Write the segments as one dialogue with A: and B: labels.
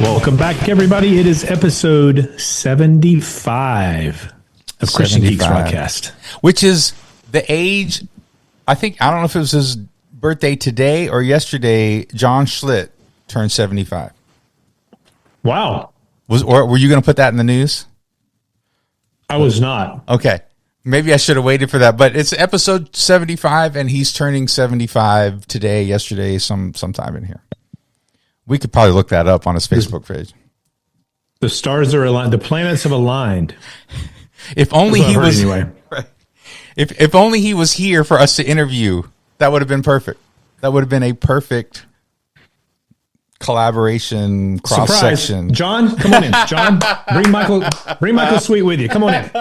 A: Welcome back, everybody. It is episode 75 of Christian Geeks Rockcast,
B: which is the age. I don't know if it was his birthday today or yesterday. John Schlitt turned 75.
A: Wow.
B: Were you going to put that in the news?
A: I was not.
B: Okay. Maybe I should have waited for that, but it's episode 75 and he's turning 75 today, yesterday, sometime in here. We could probably look that up on his Facebook page.
A: The stars are aligned. The planets have aligned.
B: If only he was anyway. If only he was here for us to interview, that would have been perfect. That would have been a perfect collaboration, cross section.
A: John, come on in. John, bring Michael Sweet with you. Come on in.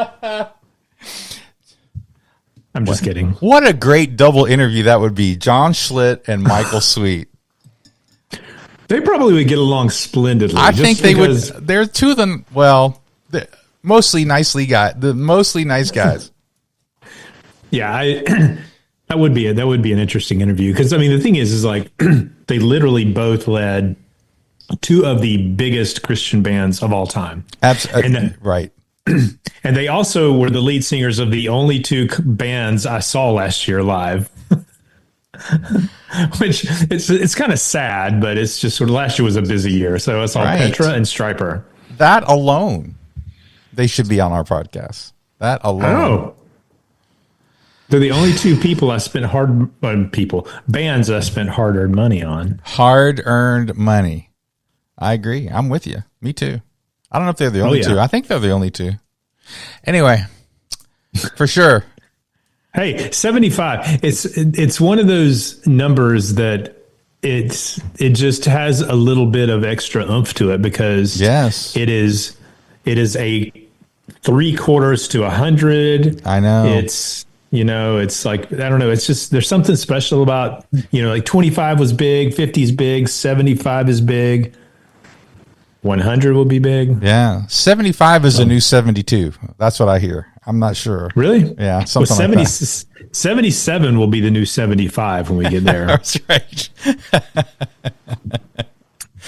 A: I'm just kidding.
B: What a great double interview that would be. John Schlitt and Michael Sweet.
A: They probably would get along splendidly.
B: I think they would. They're two of them. Well, mostly nice guys.
A: Yeah, that would be an interesting interview because I mean the thing is like they literally both led two of the biggest Christian bands of all time.
B: Absolutely right.
A: And they also were the lead singers of the only two bands I saw last year live. Which it's kind of sad, but it's just sort of last year was a busy year, so it's all right. Petra and Stryper.
B: That alone, they should be on our podcast. That alone.
A: Oh, they're the only two people I spent bands I spent hard-earned money on.
B: Hard-earned money. I agree. I'm with you. Me too. I don't know if they're the only two. I think they're the only two. Anyway, for sure.
A: Hey, 75. It's one of those numbers that it just has a little bit of extra oomph to it because
B: yes,
A: it is a 3/4 to 100.
B: I know.
A: It's it's like I don't know. It's just there's something special about like 25 was big, 50 is big, 75 is big. 100 will be big.
B: Yeah. 75 is a new 72. That's what I hear. I'm not sure.
A: Really?
B: Yeah. Something like that.
A: 77 will be the new 75 when we get there.
B: That's right.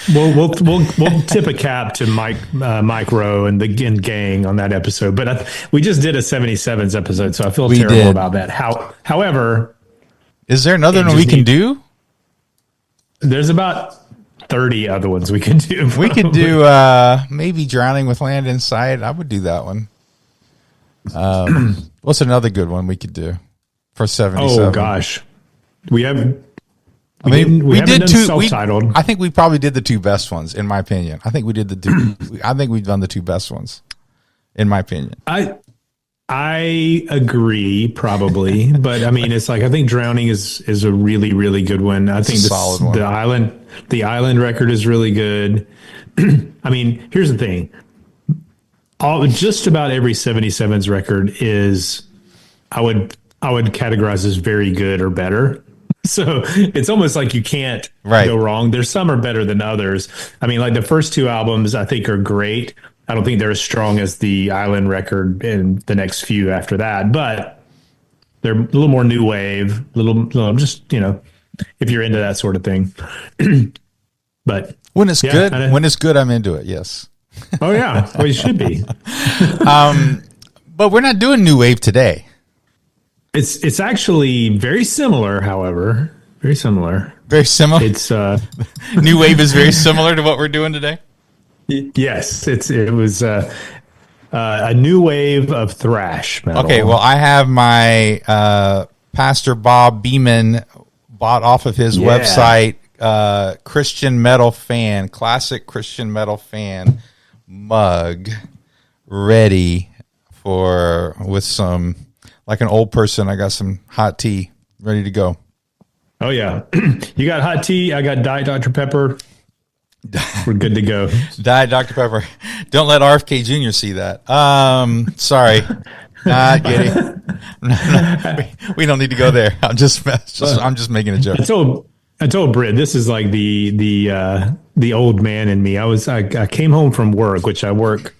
A: We'll tip a cap to Mike Rowe and the gang on that episode. But we just did a 77s episode, so I feel terrible about that. However,
B: is there another one we can do? There's
A: about 30 other ones we can do.
B: We could do maybe Drowning with Land in Sight. I would do that one. What's another good one we could do for 77?
A: Oh gosh, we did
B: two
A: self-titled.
B: I think we probably did the two best ones, in my opinion. I think we did I think we've done the two best ones, in my opinion.
A: I agree, probably, but I mean, it's like I think Drowning is a really, really good one. I think
B: solid one.
A: The Island record is really good. I mean, here's the thing: just about every 77s record is, I would categorize as very good or better. So it's almost like you can't go wrong. There's some are better than others. I mean, like the first two albums I think are great. I don't think they're as strong as the Island record and the next few after that, but they're a little more new wave, just, if you're into that sort of thing. But
B: when it's good, I'm into it. Yes.
A: Oh yeah. Well, you should be.
B: But we're not doing new wave today.
A: It's actually very similar, however, very similar.
B: Very similar.
A: It's
B: new wave is very similar to what we're doing today.
A: Yes, it was a new wave of thrash metal.
B: Okay, well, I have my Pastor Bob Beeman bought off of his website Christian metal fan, classic Christian metal fan mug ready with some, like an old person. I got some hot tea ready to go.
A: Oh yeah, you got hot tea. I got Diet Dr. Pepper. We're good to go.
B: Diet Dr. Pepper. Don't let RFK Jr. see that. Sorry. Not kidding. We don't need to go there. I'm just making a joke.
A: I told Britt, this is like the old man in me. I came home from work, which I work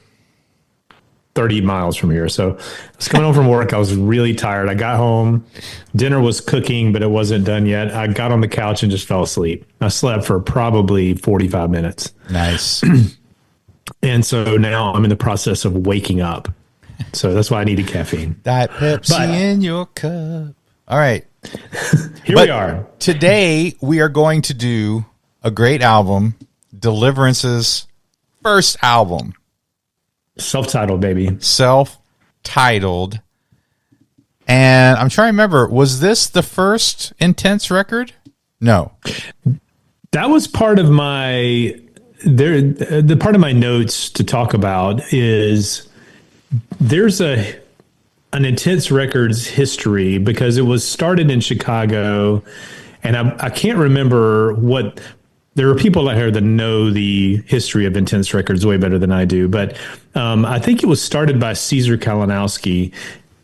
A: 30 miles from here. So I was coming home from work. I was really tired. I got home. Dinner was cooking, but it wasn't done yet. I got on the couch and just fell asleep. I slept for probably 45 minutes.
B: Nice.
A: And so now I'm in the process of waking up. So that's why I needed caffeine.
B: That Pepsi in your cup. All right.
A: Here we are.
B: Today we are going to do a great album, Deliverance's first album.
A: Self-titled, baby.
B: Self-titled. And I'm trying to remember, was this the first Intense record? No.
A: That was part of my the part of my notes to talk about is there's an Intense Records history because it was started in Chicago, and I can't remember what. There are people out here that know the history of Intense Records way better than I do, but I think it was started by Caesar Kalinowski,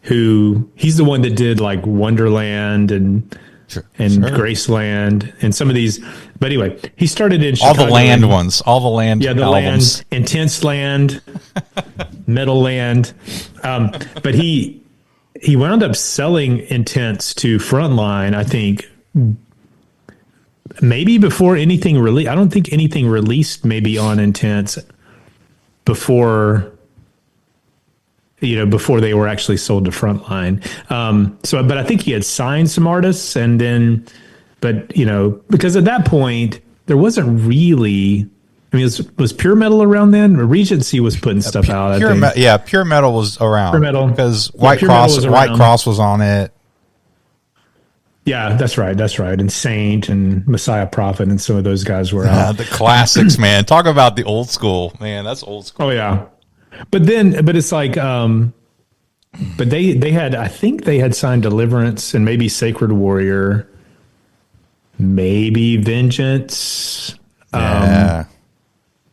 A: who he's the one that did like Wonderland and Graceland and some of these. But anyway, he started in Chicago.
B: All the land ones, all the land.
A: Yeah, the
B: albums.
A: Land, Intense Land, Metal Land. But he wound up selling Intense to Frontline, I think, maybe before anything released. I don't think anything released maybe on Intense before they were actually sold to Frontline. But I think he had signed some artists but because at that point there wasn't really, I mean, was Pure Metal around then? Regency was putting stuff out.
B: Pure Metal was around.
A: Pure Metal.
B: Because White Cross was on it.
A: Yeah, that's right. And Saint and Messiah Prophet and some of those guys were out.
B: The classics, man. Talk about the old school, man. That's old school.
A: Oh yeah. But it's like, but they had, I think they had signed Deliverance and maybe Sacred Warrior, maybe Vengeance.
B: Yeah.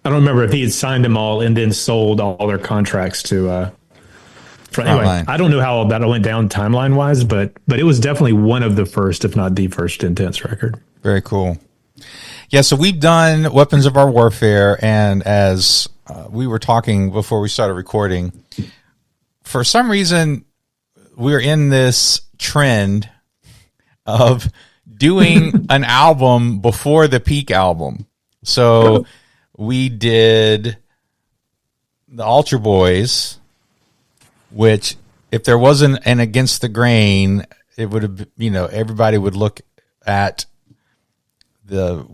A: I don't remember if he had signed them all and then sold all their contracts to, anyway, I don't know how that went down timeline wise, but it was definitely one of the first, if not the first Intense record.
B: Very cool. Yeah. So we've done Weapons of Our Warfare. And as we were talking before we started recording, for some reason, we're in this trend of doing an album before the peak album. So we did the Altar Boys, which if there wasn't an Against the Grain, it would have, everybody would look at the,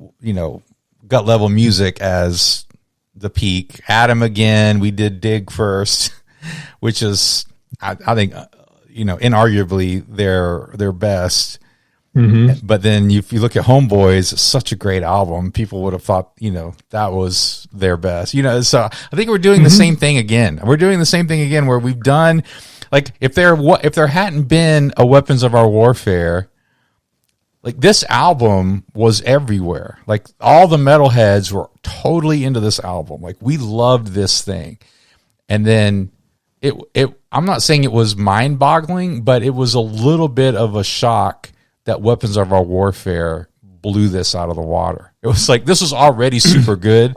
B: gut level music as the peak. Adam again, we did Dig first, which is, I think, inarguably their best. Mm-hmm. But then if you look at Homeboys, it's such a great album. People would have thought, that was their best. So I think we're doing the same thing again. We're doing the same thing again where we've done, like, if there hadn't been a Weapons of Our Warfare, like, this album was everywhere. Like, all the metalheads were totally into this album. Like, we loved this thing. And then I'm not saying it was mind-boggling, but it was a little bit of a shock that Weapons of Our Warfare blew this out of the water. It was like, this was already super good.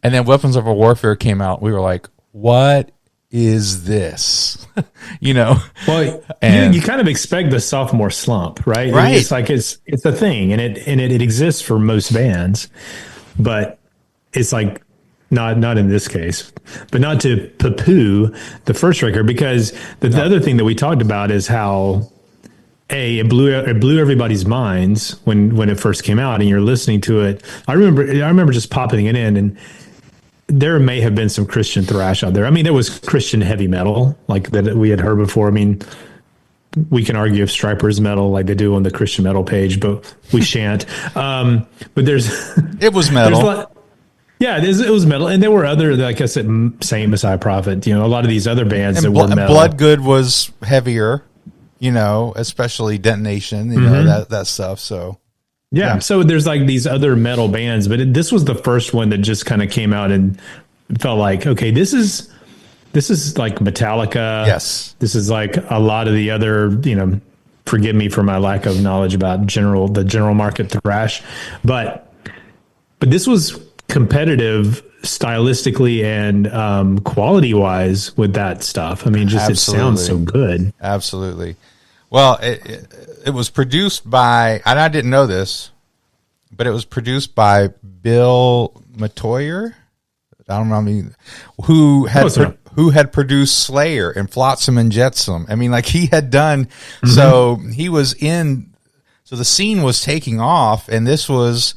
B: And then Weapons of Our Warfare came out. We were like, what is this?
A: Well, you kind of expect the sophomore slump, right?
B: Right.
A: I mean, it's like, it's a thing and it exists for most bands, but it's like, not in this case, but not to poo-poo the first record, because the other thing that we talked about is how, it blew everybody's minds when it first came out, and you're listening to it. I remember just popping it in, and there may have been some Christian thrash out there. I mean, there was Christian heavy metal like that we had heard before. I mean, we can argue if Striper's metal like they do on the Christian metal page, but we shan't. But
B: it was metal.
A: It was metal, and there were other, like I said, Saint, Messiah Prophet. A lot of these other bands that were metal.
B: Blood Good was heavier. Especially Detonation, that stuff. So,
A: yeah. So there's like these other metal bands, but this was the first one that just kind of came out and felt like, okay, this is like Metallica.
B: Yes.
A: This is like a lot of the other, forgive me for my lack of knowledge about the general market thrash, but this was competitive stylistically and quality wise with that stuff. I mean, just it sounds so good.
B: Absolutely. Well, it was produced by, and I didn't know this, but it was produced by Bill Matoyer. I don't know, I mean, who had produced Slayer and Flotsam and Jetsam. I mean, like he had done, so he was in, so the scene was taking off, and this was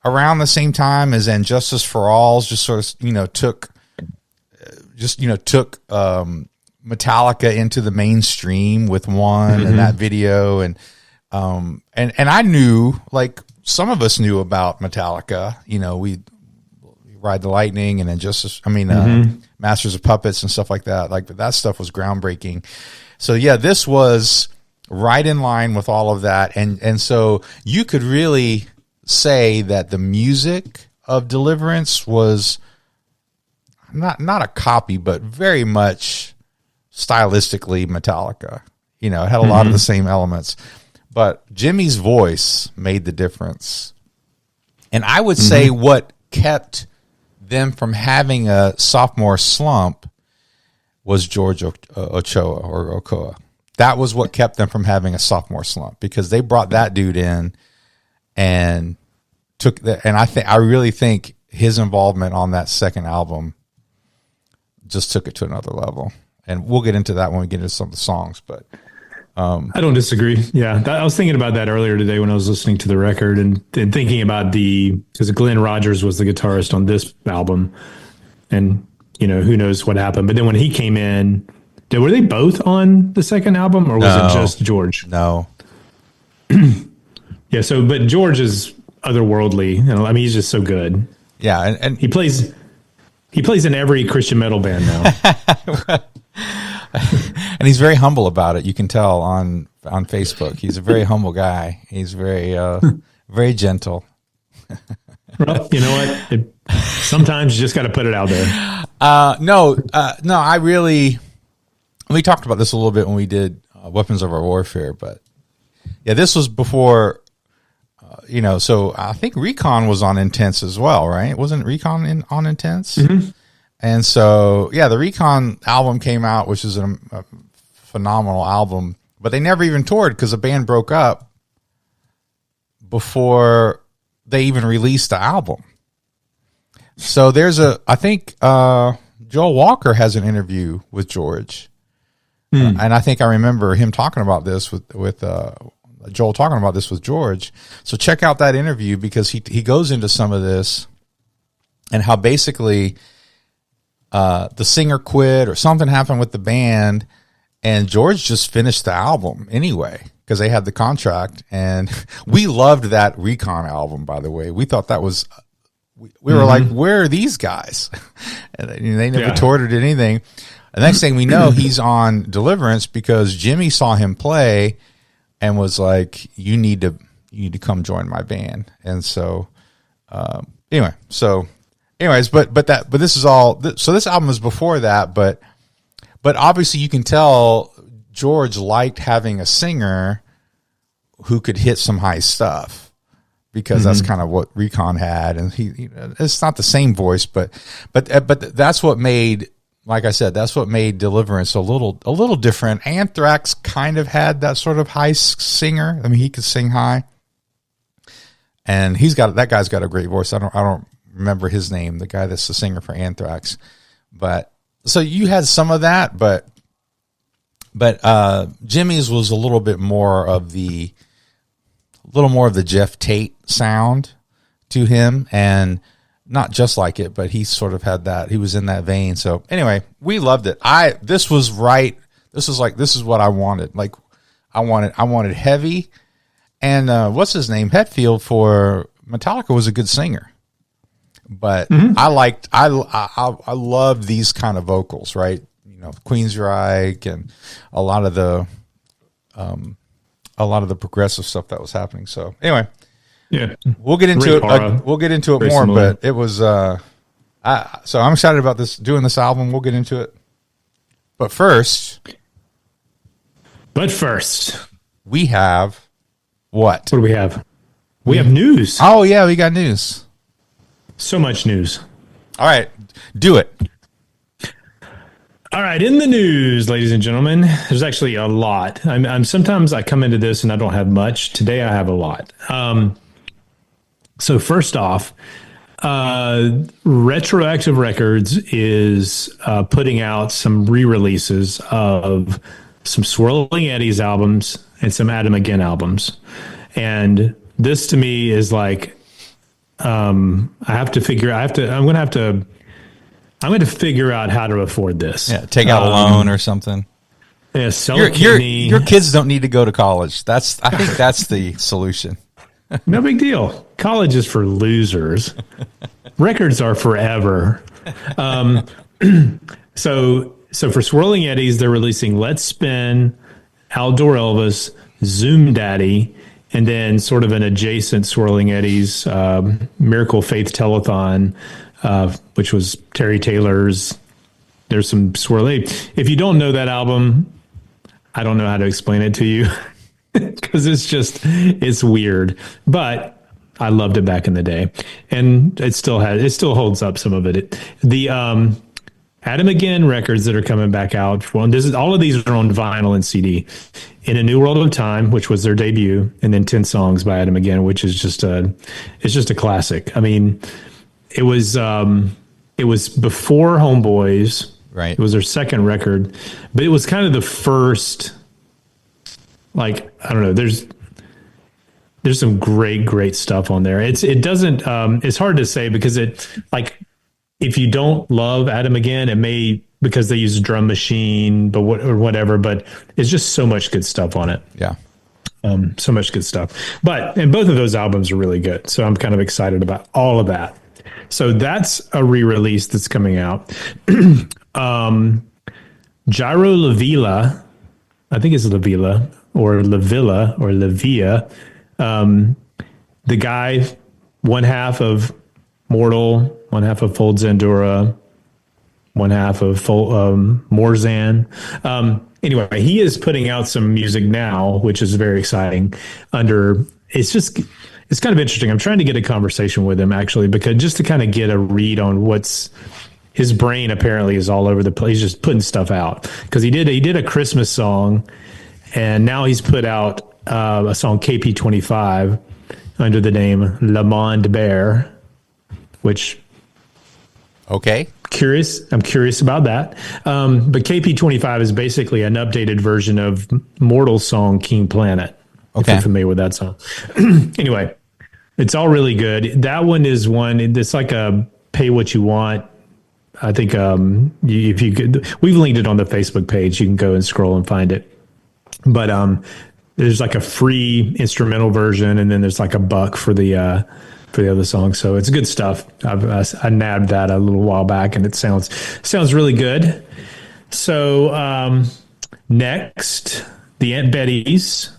B: around the same time as And Justice for All's just sort of, took Metallica into the mainstream with One and that video. And I knew, like some of us knew about Metallica, we Ride the Lightning and Injustice. Masters of Puppets and stuff like that. Like that stuff was groundbreaking. So yeah, this was right in line with all of that. And so you could really say that the music of Deliverance was not a copy, but very much stylistically Metallica. It had a lot of the same elements, but Jimmy's voice made the difference. And I would say what kept them from having a sophomore slump was George Ochoa. That was what kept them from having a sophomore slump, because they brought that dude in and took that. And I really think his involvement on that second album just took it to another level. And we'll get into that when we get into some of the songs, but
A: I don't disagree. Yeah. I was thinking about that earlier today when I was listening to the record and thinking about because Glenn Rogers was the guitarist on this album, and who knows what happened. But then when he came in, were they both on the second album, or was it just George?
B: No.
A: Yeah. So, but George is otherworldly. I mean, he's just so good.
B: Yeah. And
A: he plays in every Christian metal band now.
B: And he's very humble about it. You can tell on Facebook. He's a very humble guy. He's very, very gentle.
A: Well, you know what? Sometimes you just got to put it out there.
B: No, I really, we talked about this a little bit when we did Weapons of Our Warfare, but yeah, this was before, so I think Recon was on Intense as well, right? Wasn't Recon on Intense? Mm-hmm. And so, yeah, the Recon album came out, which is a phenomenal album, but they never even toured because the band broke up before they even released the album. So I think Joel Walker has an interview with George. And I think I remember him talking about this with Joel talking about this with George. So check out that interview, because he goes into some of this and how basically the singer quit or something happened with the band, and George just finished the album anyway because they had the contract. And we loved that Recon album, by the way. We thought that was, we were like, where are these guys? And they never toured or did anything. The next thing we know, he's on Deliverance because Jimmy saw him play and was like, you need to come join my band. And so, anyways, but this is all, so this album is before that, but obviously you can tell George liked having a singer who could hit some high stuff, because that's kind of what Recon had. And it's not the same voice, but that's what made, like I said, that's what made Deliverance a little different. Anthrax kind of had that sort of high singer. I mean, he could sing high, and that guy's got a great voice. I don't remember his name, the guy that's the singer for Anthrax. But so you had some of that, but Jimmy's was a little more of the Jeff Tate sound to him, and not just like it, but he sort of had that. He was in that vein. So anyway, we loved it. This was right. This is what I wanted. Like I wanted heavy, and what's his name? Hetfield for Metallica was a good singer. But I love these kind of vocals, right? Queensryche and a lot of the progressive stuff that was happening. So anyway,
A: yeah,
B: we'll get into it. We'll get into it more, similar. But it was so I'm excited about doing this album. We'll get into it. But first, we have what?
A: What do we have? We have news.
B: Oh yeah, we got news.
A: So much news.
B: All right, do it.
A: All right, in the news, ladies and gentlemen, there's actually a lot. I'm sometimes I come into this and I don't have much. Today I have a lot. So first off, Retroactive Records is putting out some re-releases of some Swirling Eddies albums and some Adam Again albums, and this to me is like I'm going to figure out how to afford this.
B: Yeah, take out a loan or something.
A: Yeah, sell a kidney.
B: Your kids don't need to go to college. I think that's the solution.
A: No big deal. College is for losers. Records are forever. So for Swirling Eddies, they're releasing Let's Spin, Outdoor Elvis, Zoom Daddy, and then sort of an adjacent Swirling Eddies, Miracle Faith Telethon, which was Terry Taylor's. There's some Swirling. If you don't know that album, I don't know how to explain it to you because it's weird, but I loved it back in the day, and it still holds up some of it. The Adam Again records that are coming back out. Well, all of these are on vinyl and CD. In a New World of Time, which was their debut, and then 10 Songs by Adam Again, which is just a classic. I mean, it was before Homeboys.
B: Right.
A: It was their second record, but it was kind of the first, like, I don't know, there's some great stuff on there. It's hard to say because if you don't love Adam Again, it may, because they use a drum machine, or whatever, but it's just so much good stuff on it.
B: Yeah.
A: So much good stuff. And both of those albums are really good. So I'm kind of excited about all of that. So that's a re-release that's coming out. Gyro La Villa, I think it's La Villa or La Villa or La Villa. The guy, one half of Mortal, one half of Fold Zandura, one half of Morzan. Anyway, he is putting out some music now, which is very exciting. It's kind of interesting. I'm trying to get a conversation with him actually, because just to kind of get a read on his brain apparently is all over the place. He's just putting stuff out because he did a Christmas song, and now he's put out a song KP25 under the name Le Monde Bear, which
B: okay.
A: I'm curious about that. But KP25 is basically an updated version of Mortal's song King Planet.
B: Okay.
A: If you're familiar with that song. Anyway, it's all really good. That one is it's like a pay what you want. I think if you could, we've linked it on the Facebook page. You can go and scroll and find it. But there's like a free instrumental version, and then there's like $1 for the other song. So it's good stuff. I nabbed that a little while back, and it sounds really good. So next, the Aunt Betty's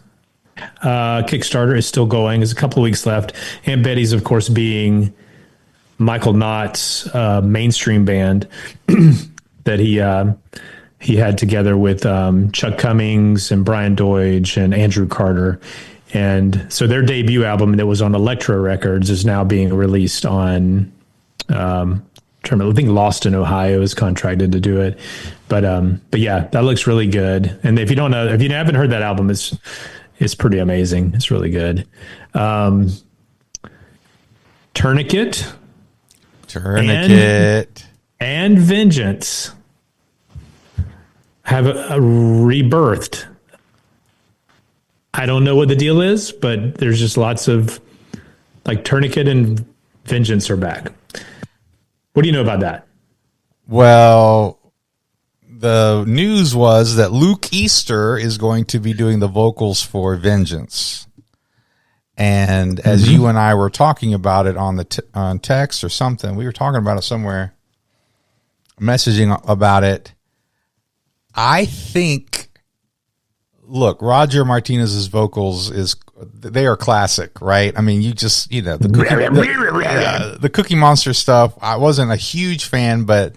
A: Kickstarter is still going. There's a couple of weeks left. Aunt Betty's, of course, being Michael Knott's mainstream band that he had together with Chuck Cummings and Brian Deutsch and Andrew Carter. And so their debut album that was on Elektra Records is now being released on, I think Lost in Ohio is contracted to do it. But yeah, that looks really good. And if you haven't heard that album, it's pretty amazing. It's really good. Tourniquet and Vengeance have a rebirthed. I don't know what the deal is, but there's just lots of, like, Tourniquet and Vengeance are back. What do you know about that?
B: Well, the news was that Luke Easter is going to be doing the vocals for Vengeance. And as you and I were talking about it on text or something, we were talking about it somewhere, messaging about it. I think, look, Roger Martinez's vocals they are classic, right? I mean, the Cookie Monster stuff, I wasn't a huge fan, but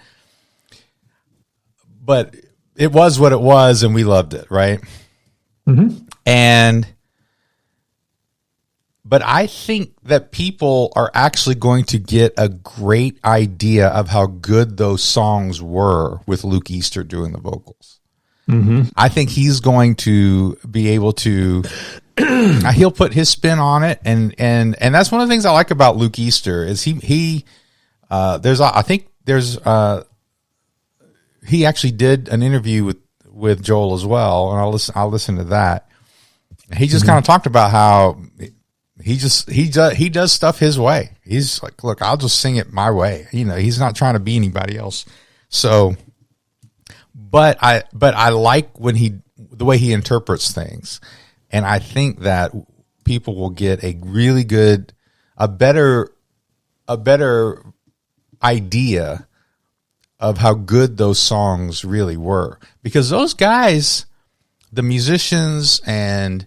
B: it was what it was, and we loved it, right? Mm-hmm. But I think that people are actually going to get a great idea of how good those songs were with Luke Easter doing the vocals.
A: Mm-hmm.
B: I think he's going to be able to, he'll put his spin on it. And that's one of the things I like about Luke Easter is he actually did an interview with Joel as well. And I'll listen to that. He just kind of talked about how he does stuff his way. He's like, look, I'll just sing it my way. He's not trying to be anybody else. So, but I like the way he interprets things. And I think that people will get a really good, a better idea of how good those songs really were, because those guys, the musicians, and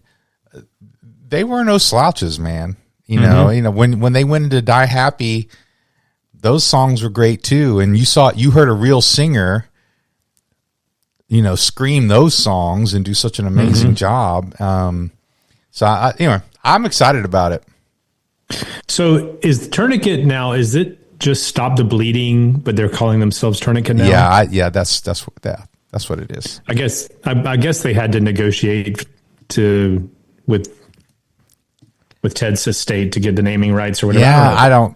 B: they were no slouches, man. You know, when they went into Die Happy, those songs were great too. And you heard a real singer, scream those songs and do such an amazing job. So anyway, I'm excited about it. So
A: is Tourniquet now, is it just Stop the Bleeding, but they're calling themselves Tourniquet now?
B: Yeah, that's what it is.
A: I guess they had to negotiate with Ted's estate to get the naming rights or whatever.
B: Yeah, I don't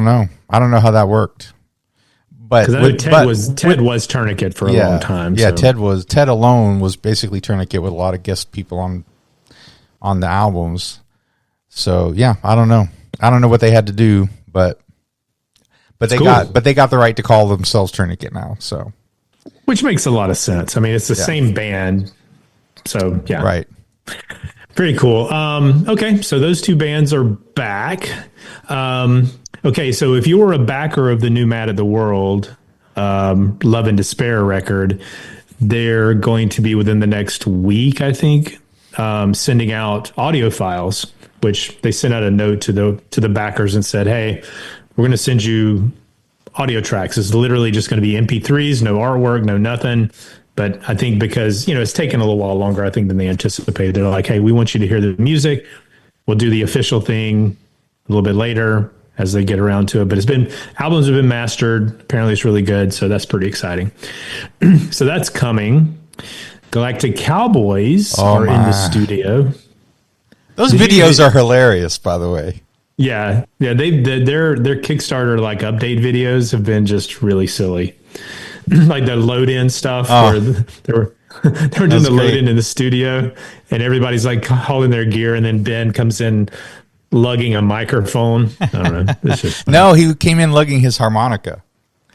B: know. I don't know how that worked. But
A: Ted was Tourniquet for a long time.
B: Yeah,
A: so.
B: Ted alone was basically Tourniquet with a lot of guest people on the albums. So yeah, I don't know. I don't know what they had to do, but they got the right to call themselves Tourniquet now. So,
A: which makes a lot of sense. I mean, it's the same band. So yeah,
B: right.
A: Pretty cool. Okay, so those two bands are back. Okay, so if you were a backer of the new Mad at the World, Love and Despair record, they're going to be within the next week, I think, sending out audio files, which they sent out a note to the backers and said, hey, we're going to send you audio tracks. It's literally just going to be MP3s, no artwork, no nothing. But I think because, it's taken a little while longer, I think, than they anticipated. They're like, hey, we want you to hear the music. We'll do the official thing a little bit later as they get around to it. But albums have been mastered. Apparently it's really good. So that's pretty exciting. So that's coming. Galactic Cowboys are in the studio.
B: Those videos are hilarious, by the way.
A: Yeah. Their Kickstarter update videos have been just really silly. Like the load in stuff where they were doing the load in the studio and everybody's hauling their gear, and then Ben comes in lugging a microphone. I don't know. It's just
B: no, he came in lugging his harmonica.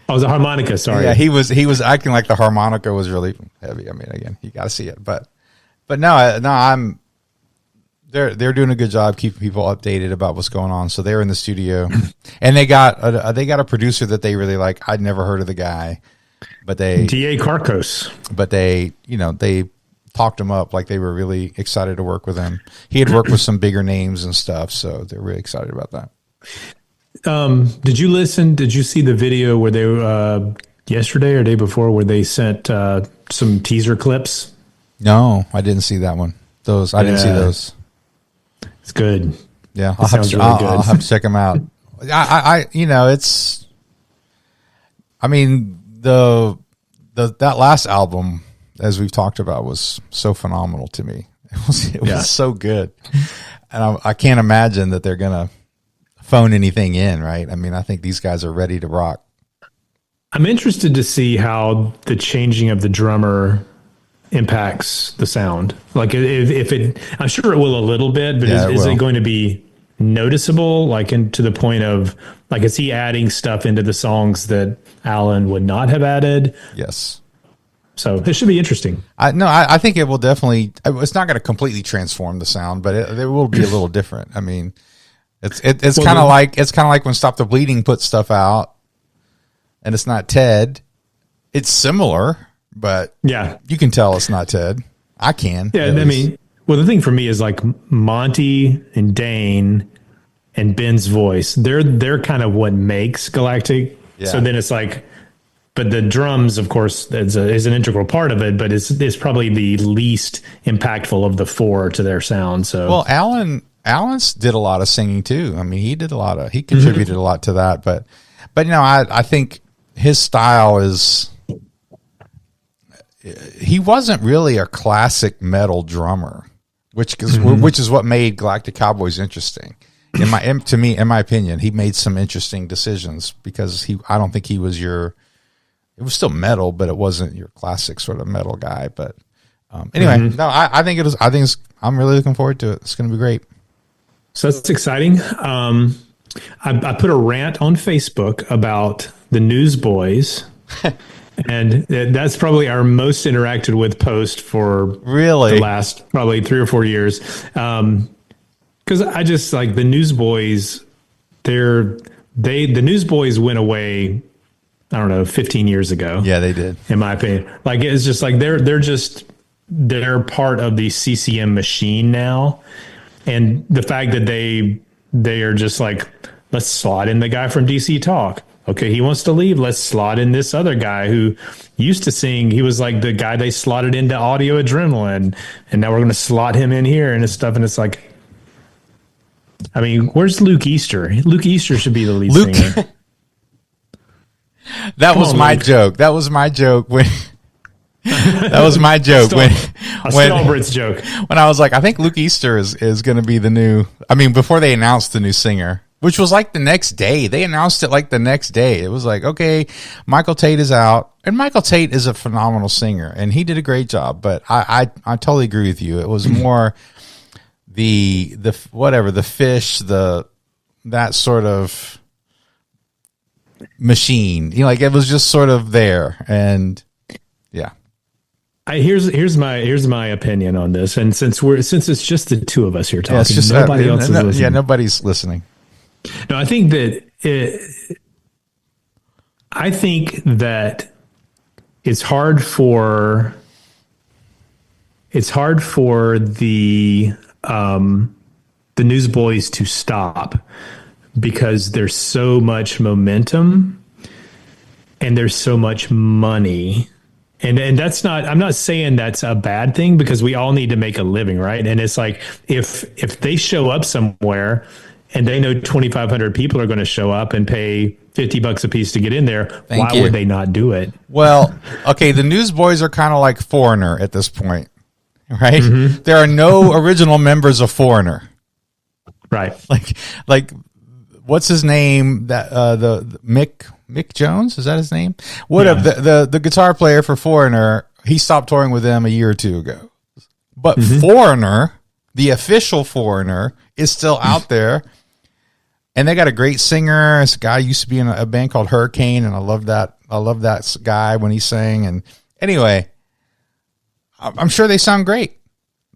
A: Oh, it was a harmonica. Sorry.
B: Yeah, he was acting like the harmonica was really heavy. I mean, again, you got to see it, but no, they're doing a good job keeping people updated about what's going on. So they're in the studio, and they got a producer that they really like. I'd never heard of the guy, but
A: D.A. Carcos.
B: But they talked him up like they were really excited to work with him. He had worked with some bigger names and stuff, so they're really excited about that.
A: Did you see the video where they yesterday or day before where they sent some teaser clips?
B: No, I didn't see that one. I didn't see those.
A: It's good.
B: Yeah, I'll have to check them out. That last album, as we've talked about, was so phenomenal to me. It was so good, and I can't imagine that they're gonna phone anything in, right? I mean, I think these guys are ready to rock.
A: I'm interested to see how the changing of the drummer impacts the sound. I'm sure it will a little bit, but is it going to be noticeable? To the point of is he adding stuff into the songs that Alan would not have added?
B: Yes.
A: So it should be interesting.
B: I think it will definitely. It's not going to completely transform the sound, but it will be a little different. I mean, it's kind of like when Stop the Bleeding put stuff out, and it's not Ted. It's similar, but you can tell it's not Ted. I can.
A: Yeah, I mean, the thing for me is Monty and Dane and Ben's voice. They're kind of what makes Galactic. Yeah. So then it's but the drums, of course, is an integral part of it, but it's probably the least impactful of the four to their sound. So
B: Alan Alan's did a lot of singing too. I mean, he contributed a lot to that, but I think his style is, he wasn't really a classic metal drummer, which is what made Galactic Cowboys interesting. In my opinion, he made some interesting decisions because I don't think he was it was still metal, but it wasn't your classic sort of metal guy. But anyway, no, I think I'm really looking forward to it. It's going to be great.
A: So that's exciting. I put a rant on Facebook about the Newsboys, and that's probably our most interacted with post for
B: really
A: the last probably 3 or 4 years. Because I just like the Newsboys. The Newsboys went away, I don't know, 15 years ago.
B: Yeah, they did.
A: In my opinion, like it's just like they're part of the CCM machine now, and the fact that they are just like, let's slot in the guy from DC Talk. Okay, he wants to leave. Let's slot in this other guy who used to sing. He was like the guy they slotted into Audio Adrenaline, and now we're going to slot him in here and it's stuff. And it's like, I mean, where's Luke Easter? Luke Easter should be the lead singer.
B: That was my joke. That was my joke when. That was my joke when
A: Britt's joke.
B: When I was like, I think Luke Easter is going to be the new. I mean, before they announced the new singer. Which was like the next day. They announced it like the next day. It was like, okay, Michael Tate is out. And Michael Tate is a phenomenal singer, and he did a great job. But I totally agree with you. It was more the fish, that sort of machine. You know, like it was just sort of there. And yeah.
A: Here's my opinion on this. And since it's just the two of us here talking,
B: it's just,
A: nobody else is listening.
B: Yeah, nobody's listening.
A: No, I think that it's hard for the Newsboys to stop because there's so much momentum and there's so much money. And that's not, I'm not saying that's a bad thing because we all need to make a living, right? And it's like if they show up somewhere and they know 2,500 people are going to show up and pay $50 a piece to get in there, why would they not do it? Well,
B: okay, the Newsboys are kind of like Foreigner at this point, right? Mm-hmm. There are no original members of Foreigner,
A: right?
B: Like what's his name? That the Mick Jones, is that his name? The guitar player for Foreigner, he stopped touring with them a year or two ago, but Foreigner, the official Foreigner, is still out there. And they got a great singer. This guy used to be in a band called Hurricane, and I love that guy when he sang. And anyway, I'm sure they sound great.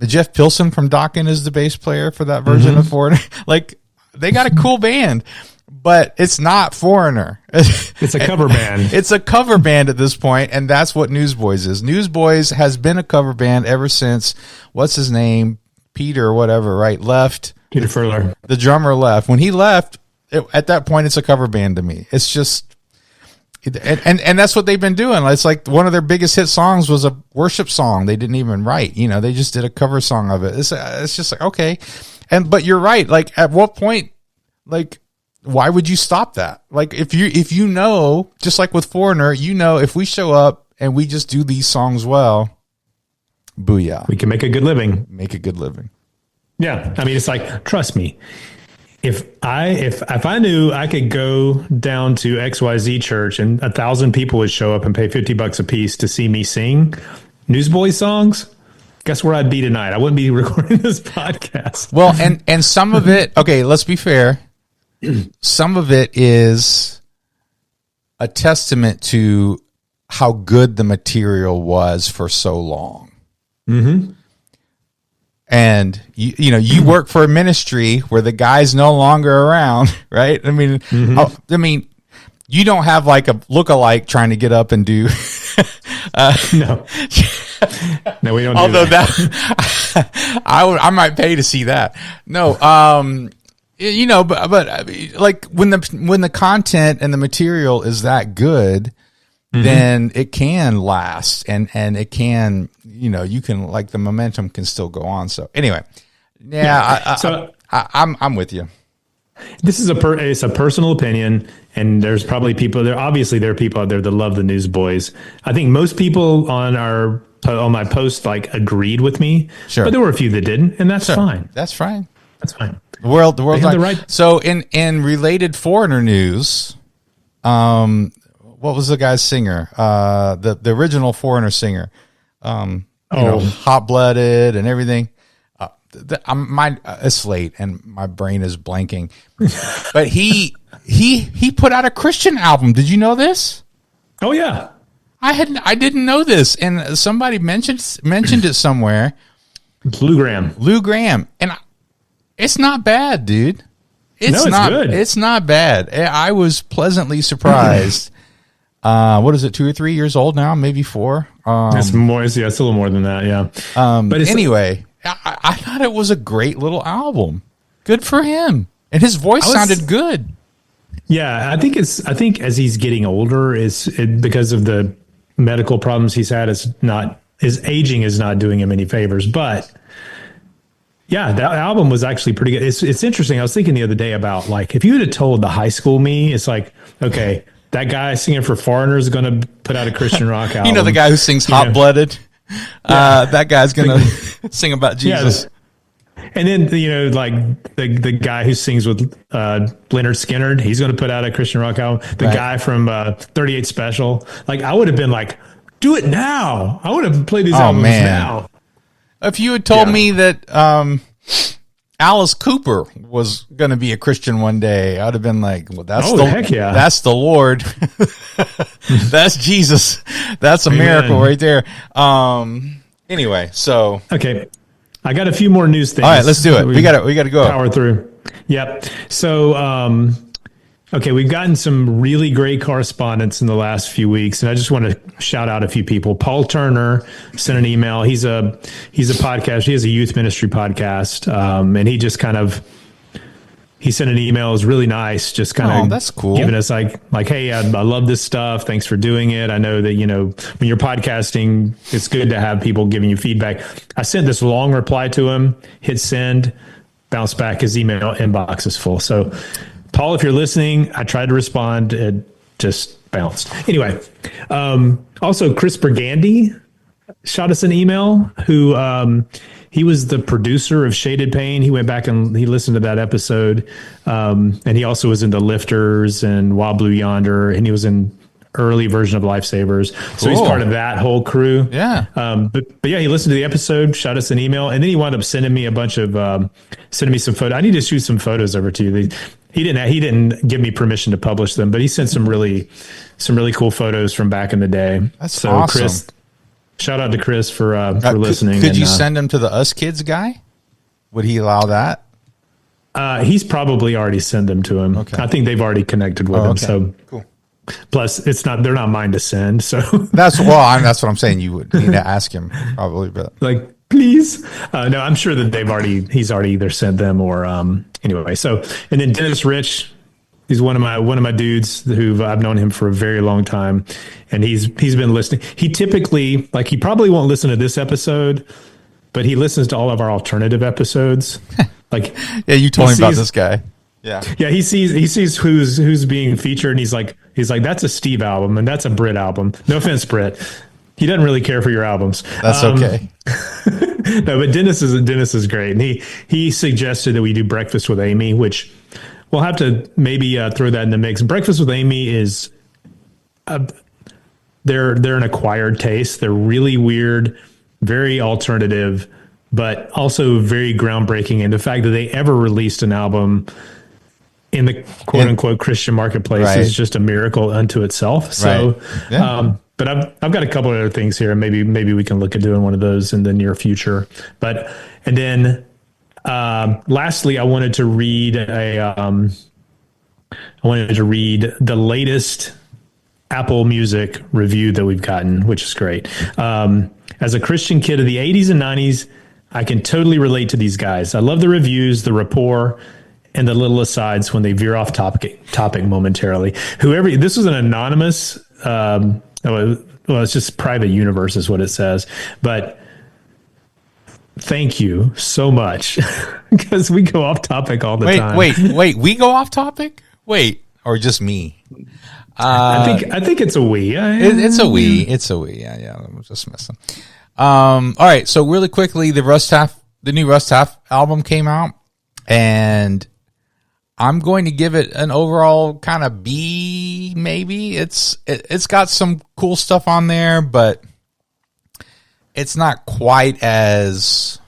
B: Jeff Pilson from Dokken is the bass player for that version of Foreigner. Like, they got a cool band, but it's not Foreigner.
A: It's a cover band.
B: It's a cover band at this point, and that's what Newsboys is. Newsboys has been a cover band ever since, what's his name? Peter or whatever, right? Left.
A: Peter Furler.
B: The drummer left. When he left, at that point, it's a cover band to me. It's just, and that's what they've been doing. It's like one of their biggest hit songs was a worship song they didn't even write. You know, they just did a cover song of it. It's just like, okay. But you're right. Like, at what point, like, why would you stop that? Like, if you know, just like with Foreigner, you know, if we show up and we just do these songs well, booyah.
A: We can make a good living.
B: Make a good living.
A: Yeah. I mean, it's like, trust me, if I knew I could go down to XYZ church and 1,000 people would show up and pay $50 a piece to see me sing Newsboys songs, guess where I'd be tonight? I wouldn't be recording this podcast.
B: Well, and some of it, okay, let's be fair. Some of it is a testament to how good the material was for so long.
A: Mm-hmm.
B: And you work for a ministry where the guy's no longer around, right? I mean, you don't have like a lookalike trying to get up and do.
A: No, we don't.
B: Although
A: do that,
B: I might pay to see that. No, but like when the content and the material is that good, then it can last and it can, you can, like, the momentum can still go on. So anyway, yeah. I'm with you.
A: This is it's a personal opinion, and there's probably people there. Obviously, there are people out there that love the Newsboys. I think most people on my post like agreed with me,
B: Sure.
A: but there were a few that didn't, and that's fine.
B: That's fine.
A: That's fine.
B: The world's
A: have
B: like,
A: the right-
B: So in related Foreigner news, what was the guy's singer? The original Foreigner singer, Hot Blooded and everything. It's late and my brain is blanking, but he put out a Christian album. Did you know this?
A: Oh yeah,
B: I didn't know this, and somebody mentioned it somewhere.
A: Lou Graham,
B: and it's not bad, dude. It's
A: good.
B: It's not bad. I was pleasantly surprised. What is it? 2 or 3 years old now? Maybe 4.
A: It's more. Yeah, it's a little more than that. Yeah.
B: But anyway, I thought it was a great little album. Good for him, and his voice sounded good.
A: Yeah, I think as he's getting older, because of the medical problems he's had, his aging is not doing him any favors. But yeah, that album was actually pretty good. It's interesting. I was thinking the other day about, like, if you would have told the high school me, it's like, okay, that guy singing for Foreigners is going to put out a Christian rock album.
B: You know, the guy who sings Hot Blooded? That guy's going to sing about Jesus.
A: Yeah, and then, like the guy who sings with Leonard Skinner, he's going to put out a Christian rock album. The guy from 38 Special, like, I would have been like, do it now. I would have played these albums now.
B: If you had told me that Alice Cooper was going to be a Christian one day, I'd have been like, well, that's that's the Lord. That's Jesus. That's a miracle right there. Anyway, so.
A: Okay. I got a few more news things.
B: All right, let's do it. We got to go.
A: Power through. Yep. So, okay, we've gotten some really great correspondence in the last few weeks, and I just want to shout out a few people. Paul Turner sent an email. He's a podcast. He has a youth ministry podcast, and he sent an email. It was really nice, just kind of
B: that's cool.
A: Giving us like, hey, I love this stuff. Thanks for doing it. I know that, when you're podcasting, it's good to have people giving you feedback. I sent this long reply to him, hit send, bounce back. His email inbox is full. So, Paul, if you're listening, I tried to respond. It just bounced. Anyway, also Chris Burgandy shot us an email, who he was the producer of Shaded Pain. He went back and he listened to that episode. And he also was in The Lifters and Wild Blue Yonder, and he was in early version of Lifesavers. So he's part of that whole crew.
B: Yeah.
A: But yeah, he listened to the episode, shot us an email, and then he wound up sending me sending me some photos. I need to shoot some photos over to you. He didn't give me permission to publish them, but he sent some really cool photos from back in the day.
B: That's so awesome.
A: Chris, shout out to Chris for listening.
B: Could you send him to the Us Kids guy? Would he allow that?
A: He's probably already sent them to him. Okay. I think they've already connected with him. Okay. So
B: cool.
A: Plus, they're not mine to send. So
B: that's what I'm saying. You would need to ask him probably, but
A: like, please. No, I'm sure that he's already either sent them or anyway. So, and then Dennis Rich, he's one of my dudes who I've known him for a very long time, and he's been listening. He typically, like, he probably won't listen to this episode, but he listens to all of our alternative episodes. Like,
B: yeah, you told me about this guy. Yeah.
A: Yeah, he sees who's being featured, and he's like, that's a Steve album and that's a Brit album. No offense, Brit. He doesn't really care for your albums.
B: That's okay.
A: No, but Dennis is great, and he suggested that we do Breakfast with Amy, which we'll have to maybe throw that in the mix. Breakfast with Amy is they're an acquired taste. They're really weird, very alternative, but also very groundbreaking. And the fact that they ever released an album in the quote unquote Christian marketplace is just a miracle unto itself. So, but I've got a couple of other things here, and maybe we can look at doing one of those in the near future. But, and then lastly, I wanted to read the latest Apple Music review that we've gotten, which is great. As a Christian kid of the 80s and 90s, I can totally relate to these guys. I love the reviews, the rapport, and the little asides when they veer off topic momentarily. This was an anonymous, well, it's just private universe is what it says, but thank you so much because we go off topic all the time.
B: Wait. We go off topic? Wait, or just me?
A: I think it's a we.
B: It's a we. It's a we. Yeah. I'm just messing. All right. So really quickly, the new Rust Half album came out, and I'm going to give it an overall kind of B. Maybe it's got some cool stuff on there, but it's not quite as.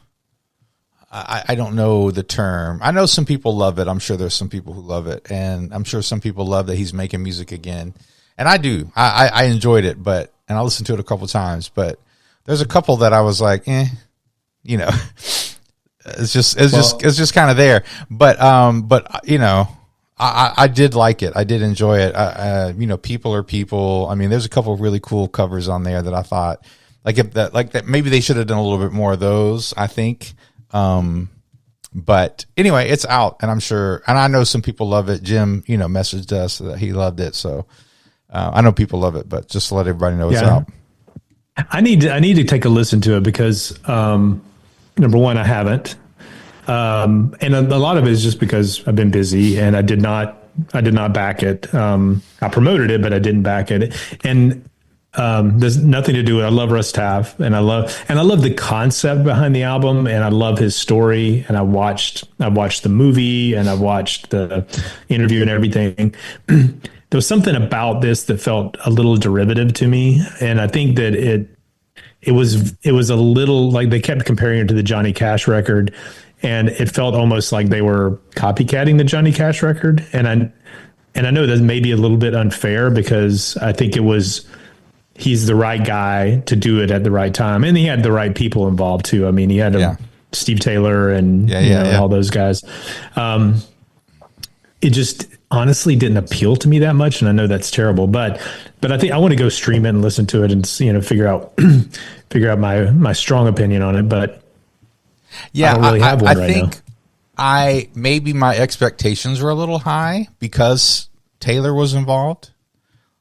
B: I don't know the term. I know some people love it. I'm sure there's some people who love it, and I'm sure some people love that he's making music again. And I do. I enjoyed it, and I listened to it a couple times. But there's a couple that I was like, it's just kind of there. But I did like it. I did enjoy it. People are people. I mean, there's a couple of really cool covers on there that I thought like that. Maybe they should have done a little bit more of those, I think. But anyway, it's out, and I'm sure, and I know some people love it. Jim, messaged us that he loved it. So, I know people love it, but just to let everybody know it's out.
A: I need to take a listen to it because, number one, I haven't. And a lot of it is just because I've been busy and I did not back it. I promoted it, but I didn't back it. And, there's nothing to do with it. I love Russ Taff, and I love the concept behind the album, and I love his story. And I watched the movie, and I watched the interview and everything. There was something about this that felt a little derivative to me, and I think that it was a little like they kept comparing it to the Johnny Cash record, and it felt almost like they were copycatting the Johnny Cash record. And I know that may be a little bit unfair because I think he's the right guy to do it at the right time. And he had the right people involved too. I mean, he had Steve Taylor and all those guys. It just honestly didn't appeal to me that much. And I know that's terrible, but I think I want to go stream it and listen to it and, figure out my strong opinion on it. But I don't really have one right now.
B: I think maybe my expectations were a little high because Taylor was involved.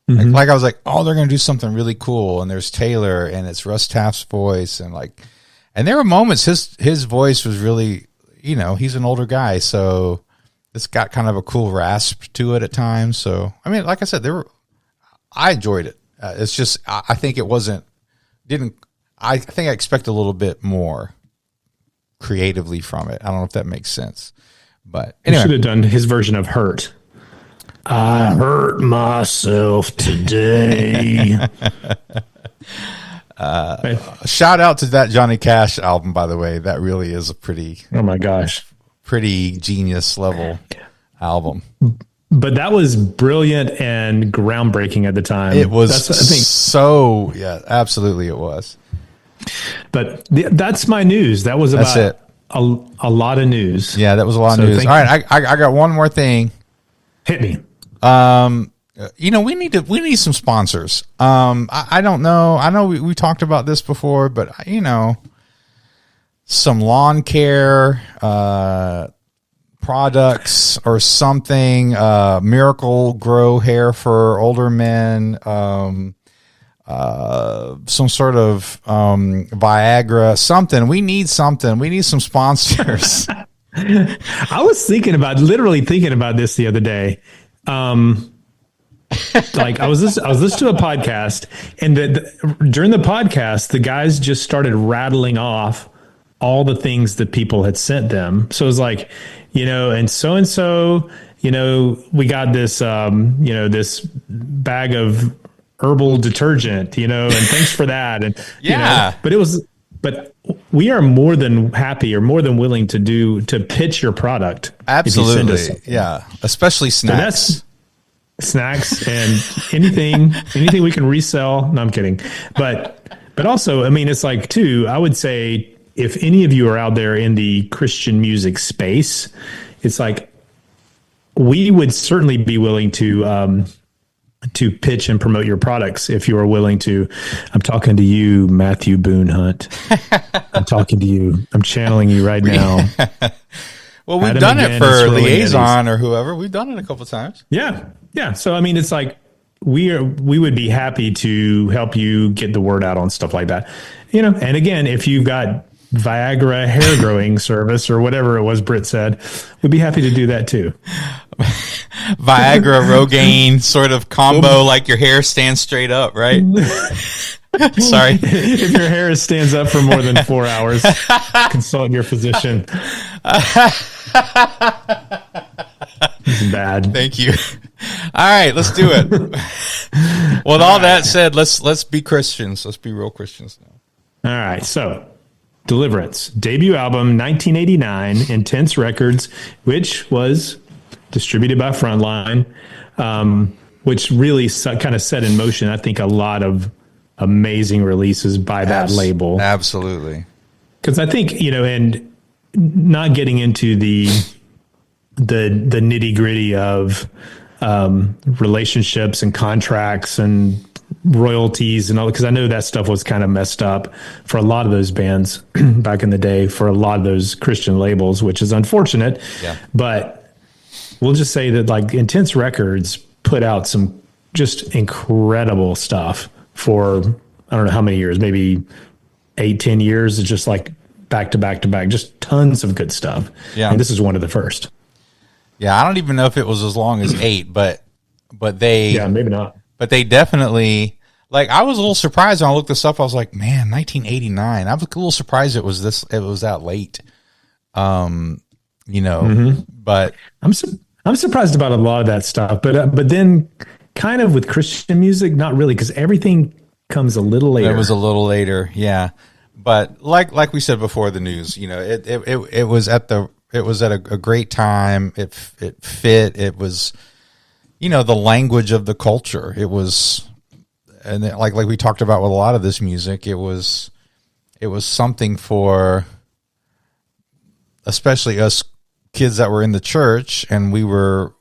B: Mm-hmm. Like I was like, oh, they're going to do something really cool. And there's Taylor, and it's Russ Taff's voice. And there were moments his voice was really, he's an older guy. So it's got kind of a cool rasp to it at times. So, I mean, like I said, I enjoyed it. It's just, I think I think I expect a little bit more creatively from it. I don't know if that makes sense, but anyway.
A: He should have done his version of Hurt. I hurt myself today.
B: Shout out to that Johnny Cash album, by the way. That really is a pretty genius level album.
A: But that was brilliant and groundbreaking at the time.
B: It was absolutely it was.
A: But that's my news. That was about a lot of news.
B: Yeah, that was a lot of news. All right, I got one more thing.
A: Hit me.
B: We need some sponsors. I don't know. I know we talked about this before, but some lawn care, products or something, Miracle Grow hair for older men, some sort of, Viagra, something. We need something. We need some sponsors.
A: I was literally thinking about this the other day. Like I was listening to a podcast, and during the podcast, the guys just started rattling off all the things that people had sent them. So it was like, and so, we got this, this bag of herbal detergent, and thanks for that. And, but we are more than happy or more than willing to pitch your product.
B: Absolutely. Yeah. Especially snacks.
A: So snacks and anything we can resell. No, I'm kidding. But also, I mean, it's like too, I would say if any of you are out there in the Christian music space, it's like, we would certainly be willing to pitch and promote your products if you are willing to. I'm talking to you, Matthew Boone Hunt. I'm talking to you. I'm channeling you right now.
B: Well, we've done it for Liaison or whoever. We've done it a couple of times.
A: Yeah. Yeah. So, I mean, it's like we would be happy to help you get the word out on stuff like that. And again, if you've got Viagra hair growing service or whatever it was Britt said, we'd be happy to do that too.
B: Viagra, Rogaine sort of combo, like your hair stands straight up, right? Sorry.
A: If your hair stands up for more than 4 hours, consult your physician. It's bad.
B: Thank you. All right, let's do it. With all that said, let's be Christians. Let's be real Christians now.
A: All right, so Deliverance, debut album, 1989, Intense Records, which was distributed by Frontline, which really kind of set in motion, I think, a lot of amazing releases by that label.
B: Absolutely.
A: Because I think, and not getting into the nitty gritty of relationships and contracts and royalties and all, because I know that stuff was kind of messed up for a lot of those bands back in the day, for a lot of those Christian labels, which is unfortunate.
B: Yeah.
A: But we'll just say that like Intense Records put out some just incredible stuff for, I don't know how many years, maybe 8-10 years. It's just like back to back to back, just tons of good stuff.
B: Yeah.
A: And this is one of the first.
B: Yeah. I don't even know if it was as long as 8, but they,
A: yeah, maybe not.
B: But they definitely, like, I was a little surprised when I looked this up. I was like, man, 1989. I was a little surprised it was that late. But
A: I'm surprised about a lot of that stuff, but then kind of with Christian music, not really, because everything comes a little later.
B: It was a little later, yeah. But like we said before the news, it was at a great time. It fit. It was, the language of the culture. It was, and like we talked about with a lot of this music, it was something for, especially us kids that were in the church, and we were,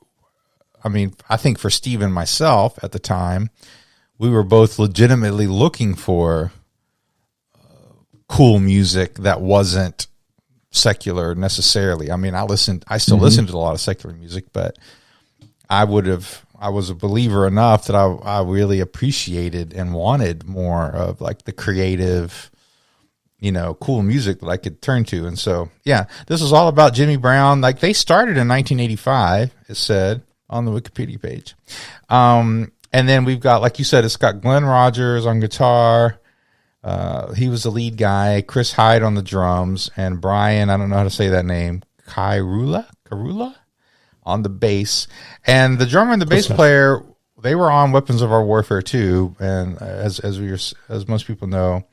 B: I think for Steve and myself at the time, we were both legitimately looking for cool music that wasn't secular necessarily. I still listen to a lot of secular music, but I was a believer enough that I really appreciated and wanted more of like the creative, cool music that I could turn to. And so, yeah, this is all about Jimmy Brown. Like, they started in 1985, it said on the Wikipedia page. And then we've got, like you said, it's got Glenn Rogers on guitar. He was the lead guy, Chris Hyde on the drums, and Brian, I don't know how to say that name, Karula on the bass. And the drummer and the bass player, they were on Weapons of Our Warfare too. And as most people know,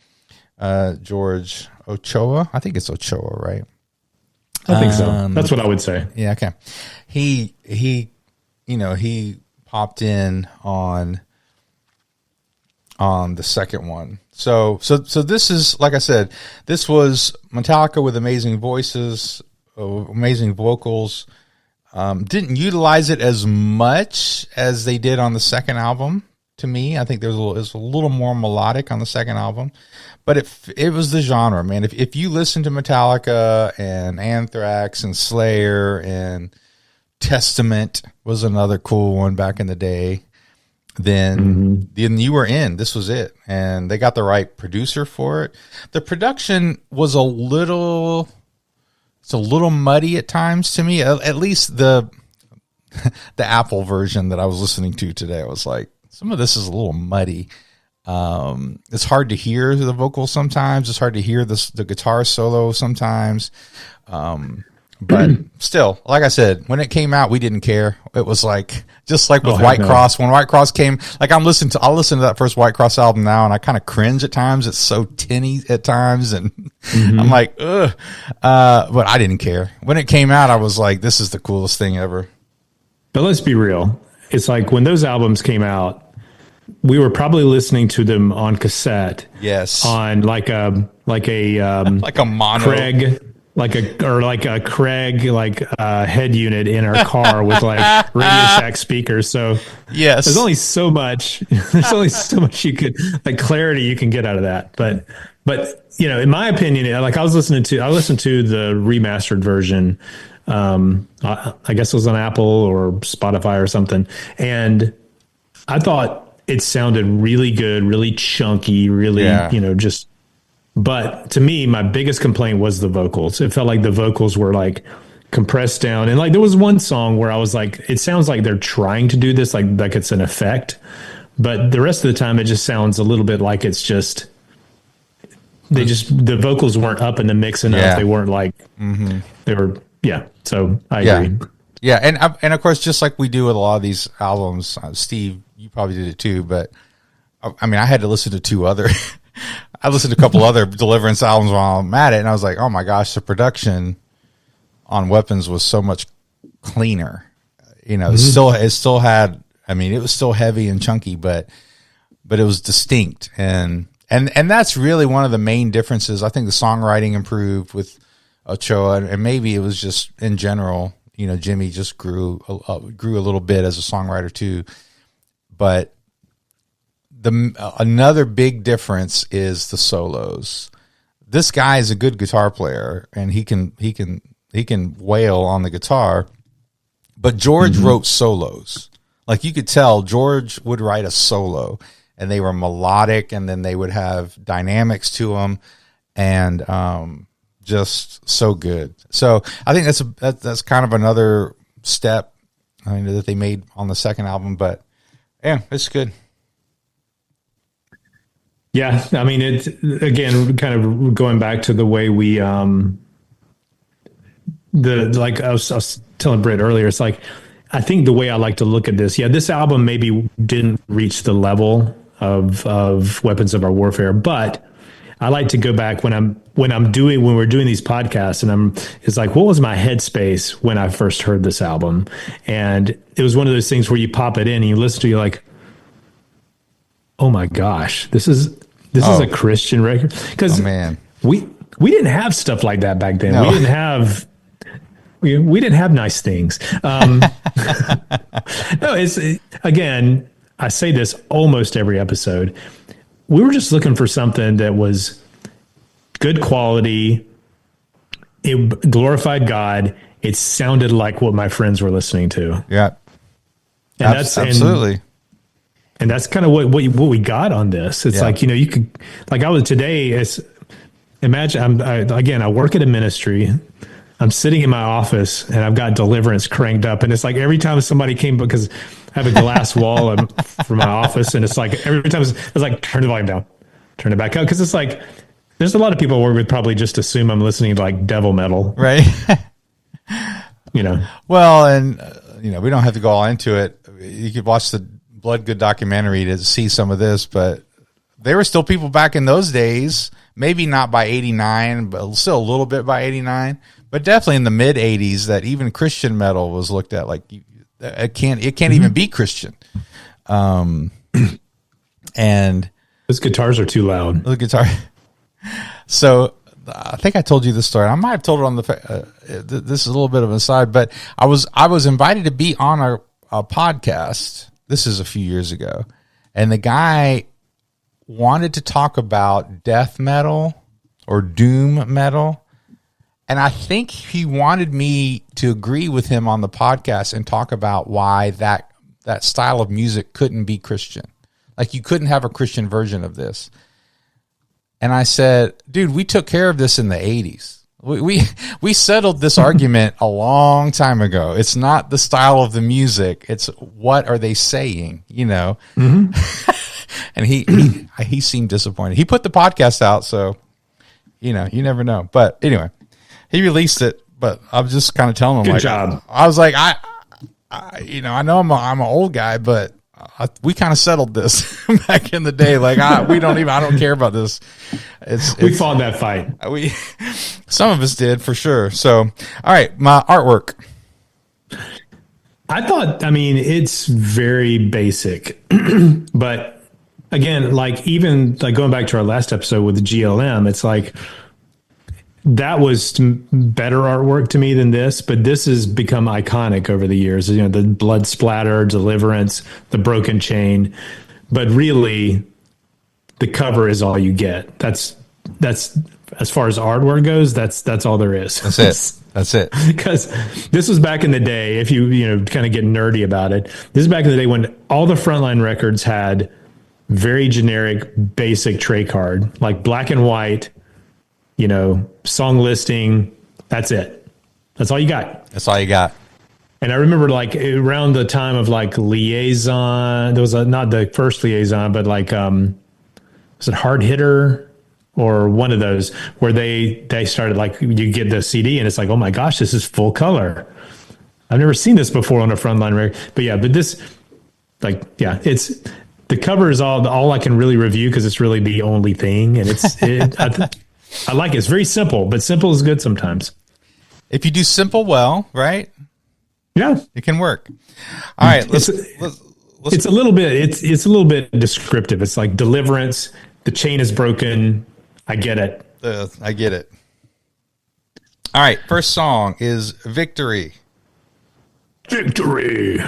B: George Ochoa, I think it's Ochoa, right?
A: I think so. That's what I would say.
B: Yeah. Okay. He popped in on the second one. So this is, like I said, this was Metallica with amazing voices, amazing vocals. Didn't utilize it as much as they did on the second album. To me, I think it was a little more melodic on the second album, but it was the genre, man. If you listen to Metallica and Anthrax and Slayer and Testament was another cool one back in the day, then you were in. This was it, and they got the right producer for it. The production was a little muddy at times to me. At least the Apple version that I was listening to today, I was like, some of this is a little muddy. It's hard to hear the vocals sometimes. It's hard to hear the guitar solo sometimes. But still, like I said, when it came out, we didn't care. It was like, just like with White Cross, when White Cross came, like I'll listen to that first White Cross album now, and I kind of cringe at times. It's so tinny at times, and I'm like, ugh. But I didn't care. When it came out, I was like, this is the coolest thing ever.
A: But let's be real. It's like when those albums came out, we were probably listening to them on cassette.
B: Yes.
A: On like a
B: mono.
A: Craig, like a Craig head unit in our car with like Radio Shack speakers. So
B: yes,
A: there's only so much you could, like, clarity you can get out of that. But in my opinion, like I listened to the remastered version. I guess it was on Apple or Spotify or something, and I thought it sounded really good, really chunky, really, just But to me, my biggest complaint was the vocals. It felt like the vocals were like compressed down. And like there was one song where I was like, it sounds like they're trying to do this, like it's an effect. But the rest of the time, it just sounds a little bit like it's just, the vocals weren't up in the mix enough.
B: Yeah.
A: They weren't like, they were, yeah. So I agree.
B: Yeah. And of course, just like we do with a lot of these albums, Steve, you probably did it too, but I mean, I had to listen to two other, I listened to a couple other Deliverance albums while I'm at it, and I was like, oh my gosh, the production on Weapons was so much cleaner. You know, it still had, I mean, it was still heavy and chunky, but it was distinct. And that's really one of the main differences. I think the songwriting improved with Ochoa, and maybe it was just in general, you know, Jimmy just grew a little bit as a songwriter too. But another big difference is the solos. This guy is a good guitar player, and he can wail on the guitar. But George wrote solos. Like you could tell, George would write a solo, and they were melodic, and then they would have dynamics to them, and just so good. So I think that's kind of another step, I mean, that they made on the second album. But yeah, it's good.
A: Yeah, I mean, it's again kind of going back to the way we like I was telling Britt earlier. It's like I think the way I like to look at this. Yeah, this album maybe didn't reach the level of Weapons of Our Warfare, but I like to go back when we're doing these podcasts, and it's like, what was my headspace when I first heard this album? And it was one of those things where you pop it in and you listen to it, you're like, oh my gosh, this is a Christian record. Because we didn't have stuff like that back then. No. We didn't have nice things. No, again, I say this almost every episode. We were just looking for something that was good quality. It glorified God. It sounded like what my friends were listening to.
B: Yeah,
A: and that's absolutely. And that's kind of what we got on this. It's like, you know, you could, like I was today, imagine, I work at a ministry. I'm sitting in my office and I've got Deliverance cranked up. And it's like every time somebody came, because I have a glass wall for my office. And it's like, every time it's like, turn the volume down, turn it back up. Cause it's like, there's a lot of people where would probably just assume I'm listening to like devil metal.
B: Right.
A: You know,
B: well, and you know, we don't have to go all into it. You could watch the Blood Good documentary to see some of this, but there were still people back in those days, maybe not by 89, but still a little bit by 89, but definitely in the mid 80s, that even Christian metal was looked at like it can't even be Christian. And
A: those guitars are too loud.
B: The guitar. So I think I told you this story. I might have told it on this is a little bit of an aside, but I was invited to be on a podcast. This is a few years ago, and the guy wanted to talk about death metal or doom metal, and I think he wanted me to agree with him on the podcast and talk about why that style of music couldn't be Christian. Like you couldn't have a Christian version of this. And I said, dude, we took care of this in the 80s. We settled this argument a long time ago. It's not the style of the music. It's what are they saying, you know? Mm-hmm. And he seemed disappointed. He put the podcast out, so, you know, you never know. But anyway, he released it, but I was just kind of telling him,
A: good job.
B: I was like, I you know, I know I'm an old guy, but we kind of settled this back in the day. Like I don't care about this.
A: We fought that fight.
B: Some of us did for sure. So, all right, my artwork.
A: I mean, it's very basic, but again, like even like going back to our last episode with the GLM, it's like that was better artwork to me than this, but this has become iconic over the years. You know, the blood splatter, Deliverance, the broken chain, but really the cover is all you get. That's as far as artwork goes, that's all there is.
B: That's it.
A: Because this was back in the day, if you kind of get nerdy about it, this is back in the day when all the Frontline records had very generic, basic tray card, like black and white, song listing. That's it. That's all you got.
B: That's all you got.
A: And I remember like around the time of like Liaison, there was not the first Liaison, but like, was it Hard Hitter or one of those where they started like, you get the CD and it's like, oh my gosh, this is full color. I've never seen this before on a Frontline record, but this, like, yeah, it's, the cover is all I can really review because it's really the only thing. And I like it. It's very simple, but simple is good sometimes.
B: If you do simple well, right?
A: Yeah,
B: it can work. All right,
A: it's a little bit descriptive. It's like Deliverance. The chain is broken. I get it.
B: I get it. All right, first song is Victory.
A: Victory.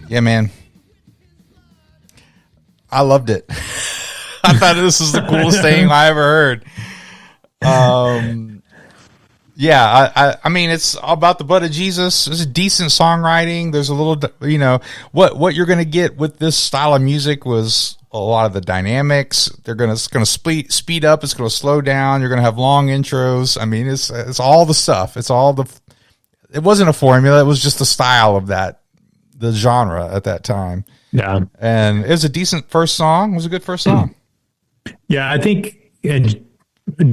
B: Yeah, man. I loved it. I thought this was the coolest thing I ever heard. Yeah, I mean, it's all about the blood of Jesus. There's a decent songwriting. There's a little, what you're going to get with this style of music was a lot of the dynamics. It's going to speed up. It's going to slow down. You're going to have long intros. I mean, it's all the stuff. It wasn't a formula. It was just the style of the genre at that time.
A: Yeah.
B: And it was a decent first song. It was a good first song.
A: Yeah, I think, and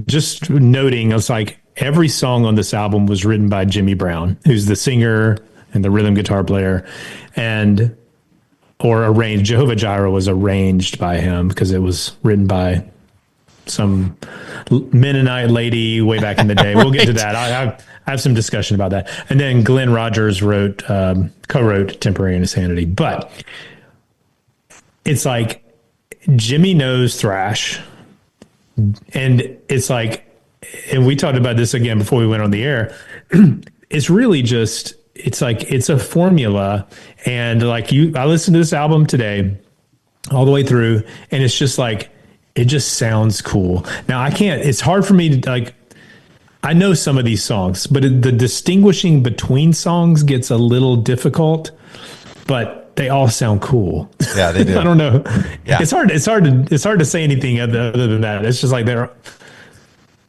A: just noting, it's like every song on this album was written by Jimmy Brown, who's the singer and the rhythm guitar player, or arranged. Jehovah Jireh was arranged by him because it was written by some Mennonite lady way back in the day. We'll get to that. I have some discussion about that. And then Glenn Rogers co-wrote Temporary Insanity. But it's like Jimmy knows thrash. And it's like, and we talked about this again before we went on the air. It's really just, it's like, it's a formula. And like I listened to this album today all the way through, and it's just like, it just sounds cool. Now it's hard for me to like, I know some of these songs, but the distinguishing between songs gets a little difficult, but they all sound cool.
B: Yeah, they do.
A: I don't know.
B: Yeah.
A: It's hard to say anything other than that. It's just like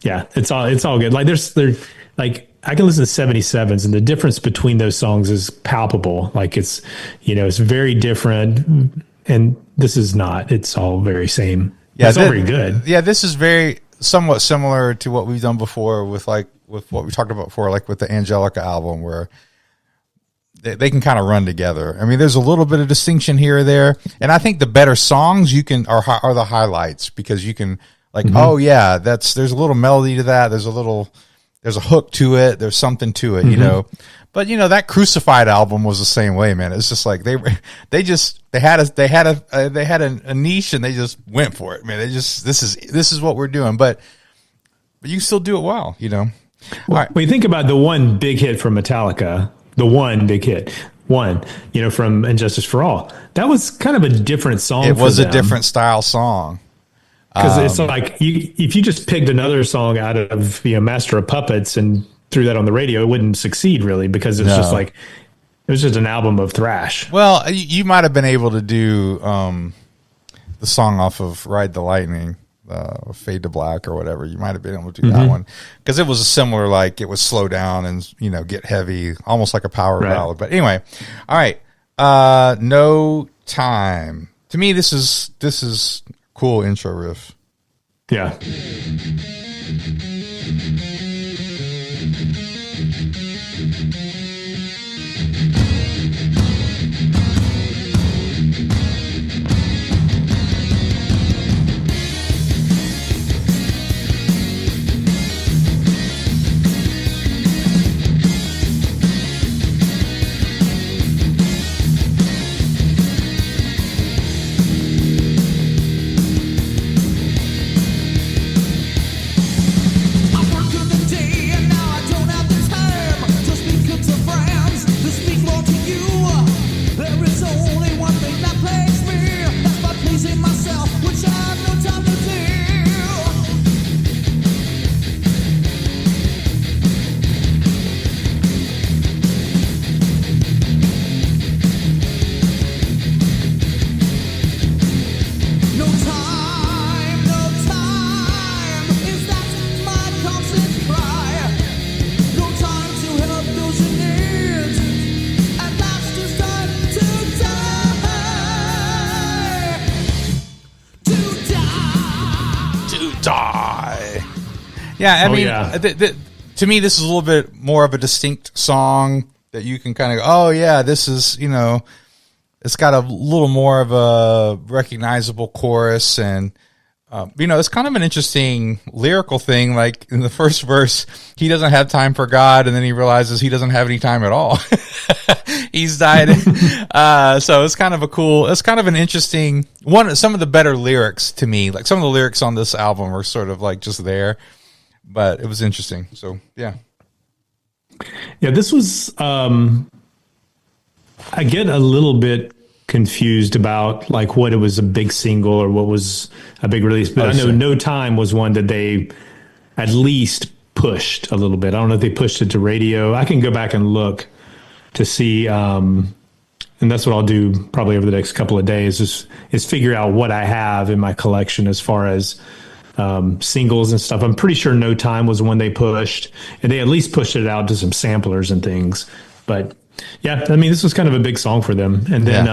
A: it's all good. Like they're like, I can listen to 77s and the difference between those songs is palpable. Like it's very different, and this is not. It's all very same. Yeah, it's all very good.
B: Yeah, this is somewhat similar to what we've done before with what we talked about before, like with the Angelica album, where they can kind of run together. I mean, there's a little bit of distinction here or there, and I think the better songs are the highlights, because you can oh yeah, there's a little melody to that. There's a hook to it. There's something to it, But that Crucified album was the same way, man. It's just like they had a niche and they just went for it, man. This is what we're doing, but you still do it well, All right.
A: When you think about the one big hit from Metallica, from Injustice for All, that was kind of a different song.
B: It was a different style song.
A: Because it's like if you just picked another song out of Master of Puppets and threw that on the radio, it wouldn't succeed really, because it's just like it was just an album of thrash.
B: Well, you might have been able to do the song off of Ride the Lightning, Fade to Black or whatever. You might have been able to do that one because it was a similar, like it was slow down and get heavy, almost like a power ballad. But anyway, all right, No Time. To me, this is cool intro riff.
A: Yeah.
B: Yeah, I mean, to me, this is a little bit more of a distinct song that you can kind of go, oh, yeah, this is, it's got a little more of a recognizable chorus. And, it's kind of an interesting lyrical thing. Like in the first verse, he doesn't have time for God. And then he realizes he doesn't have any time at all. He's died. So it's kind of an interesting one. Some of the better lyrics to me, like some of the lyrics on this album are sort of like just there. But it was interesting. So, yeah.
A: Yeah, this was, I get a little bit confused about like what it was a big single or what was a big release. But I know No Time was one that they at least pushed a little bit. I don't know if they pushed it to radio. I can go back and look to see, and that's what I'll do probably over the next couple of days is figure out what I have in my collection as far as singles and stuff. I'm pretty sure No Time was one they pushed, and they at least pushed it out to some samplers and things. But yeah, I mean, this was kind of a big song for them. And then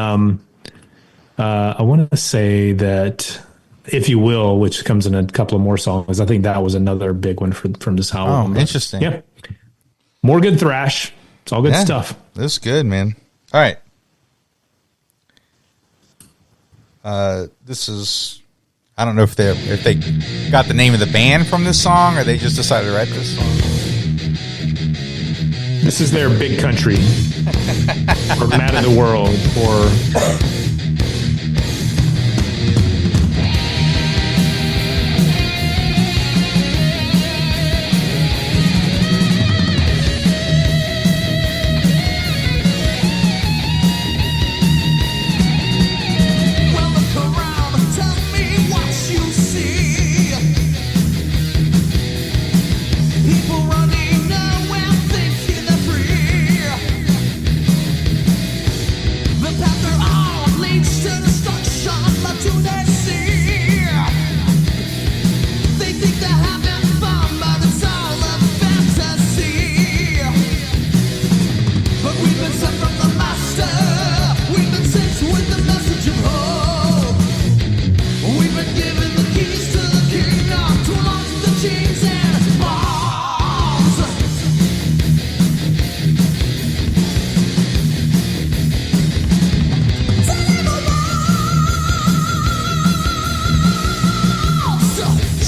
A: I want to say that If You Will, which comes in a couple of more songs, I think that was another big one from this album.
B: Oh, interesting.
A: Yeah, more good thrash. It's all good stuff.
B: This is good, man. All right. This is, I don't know if they got the name of the band from this song or they just decided to write this song.
A: This is their Big Country or Mad of the World or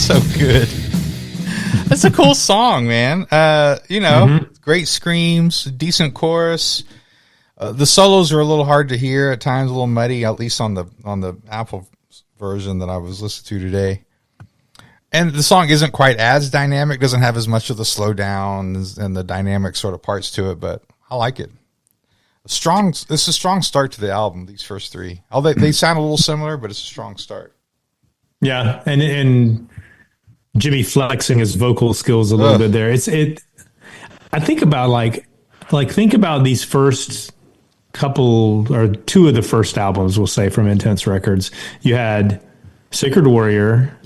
B: so good. That's a cool song, man. Great screams, decent chorus. The solos are a little hard to hear at times, a little muddy, at least on the Apple version that I was listening to today. And the song isn't quite as dynamic, doesn't have as much of the slow down and the dynamic sort of parts to it, but I like it. This is a strong start to the album, these first three. Although they sound a little similar, but it's a strong start.
A: Yeah, and Jimmy flexing his vocal skills a little bit there. I think about think about these first couple or two of the first albums, we'll say, from Intense Records. You had Sacred Warrior,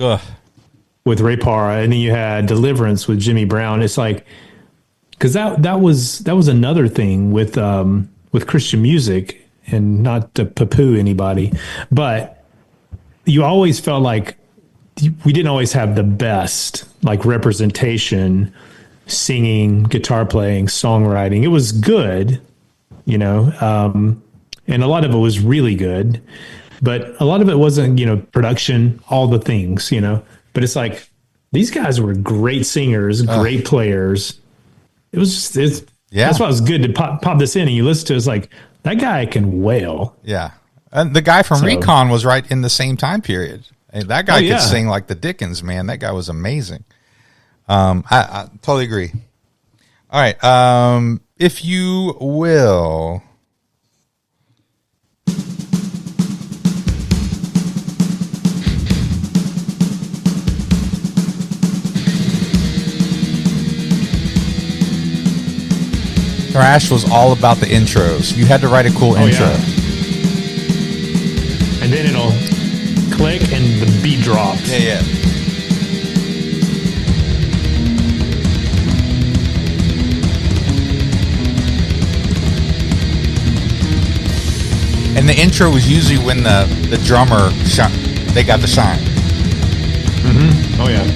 A: with Ray Parra, and then you had Deliverance with Jimmy Brown. It's like, because that was another thing with Christian music, and not to poo-poo anybody, but you always felt like we didn't always have the best like representation, singing, guitar playing, songwriting. It was good, and a lot of it was really good, but a lot of it wasn't, production, all the things, but it's like these guys were great singers, great players. It was just, that's why it was good to pop this in and you listen to it. It's like, that guy can wail.
B: Yeah. And the guy from Recon was right in the same time period. And that guy could sing like the Dickens, man. That guy was amazing. I totally agree. All right. If you will. Thrash was all about the intros. You had to write a cool intro.
A: Yeah. And then it'll click and the beat drops.
B: Yeah. And the intro was usually when the drummer they got the shine.
A: Mm-hmm. Oh yeah.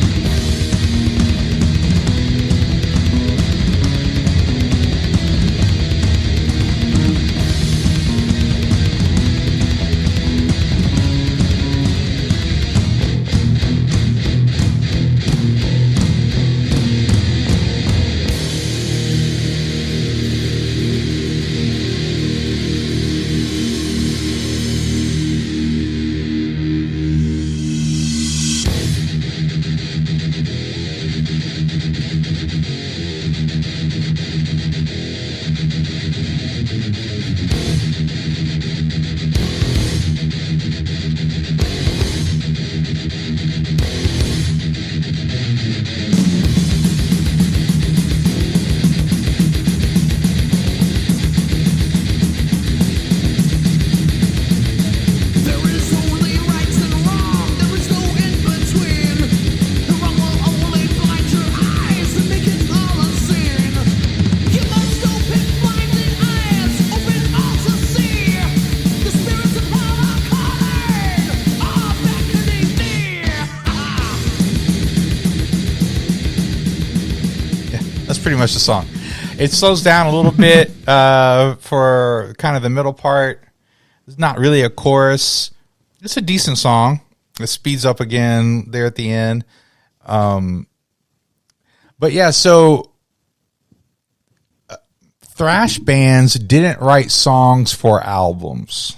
B: Pretty much the song. It slows down a little bit for kind of the middle part. It's not really a chorus. It's a decent song. It speeds up again there at the end. But yeah, so thrash bands didn't write songs for albums.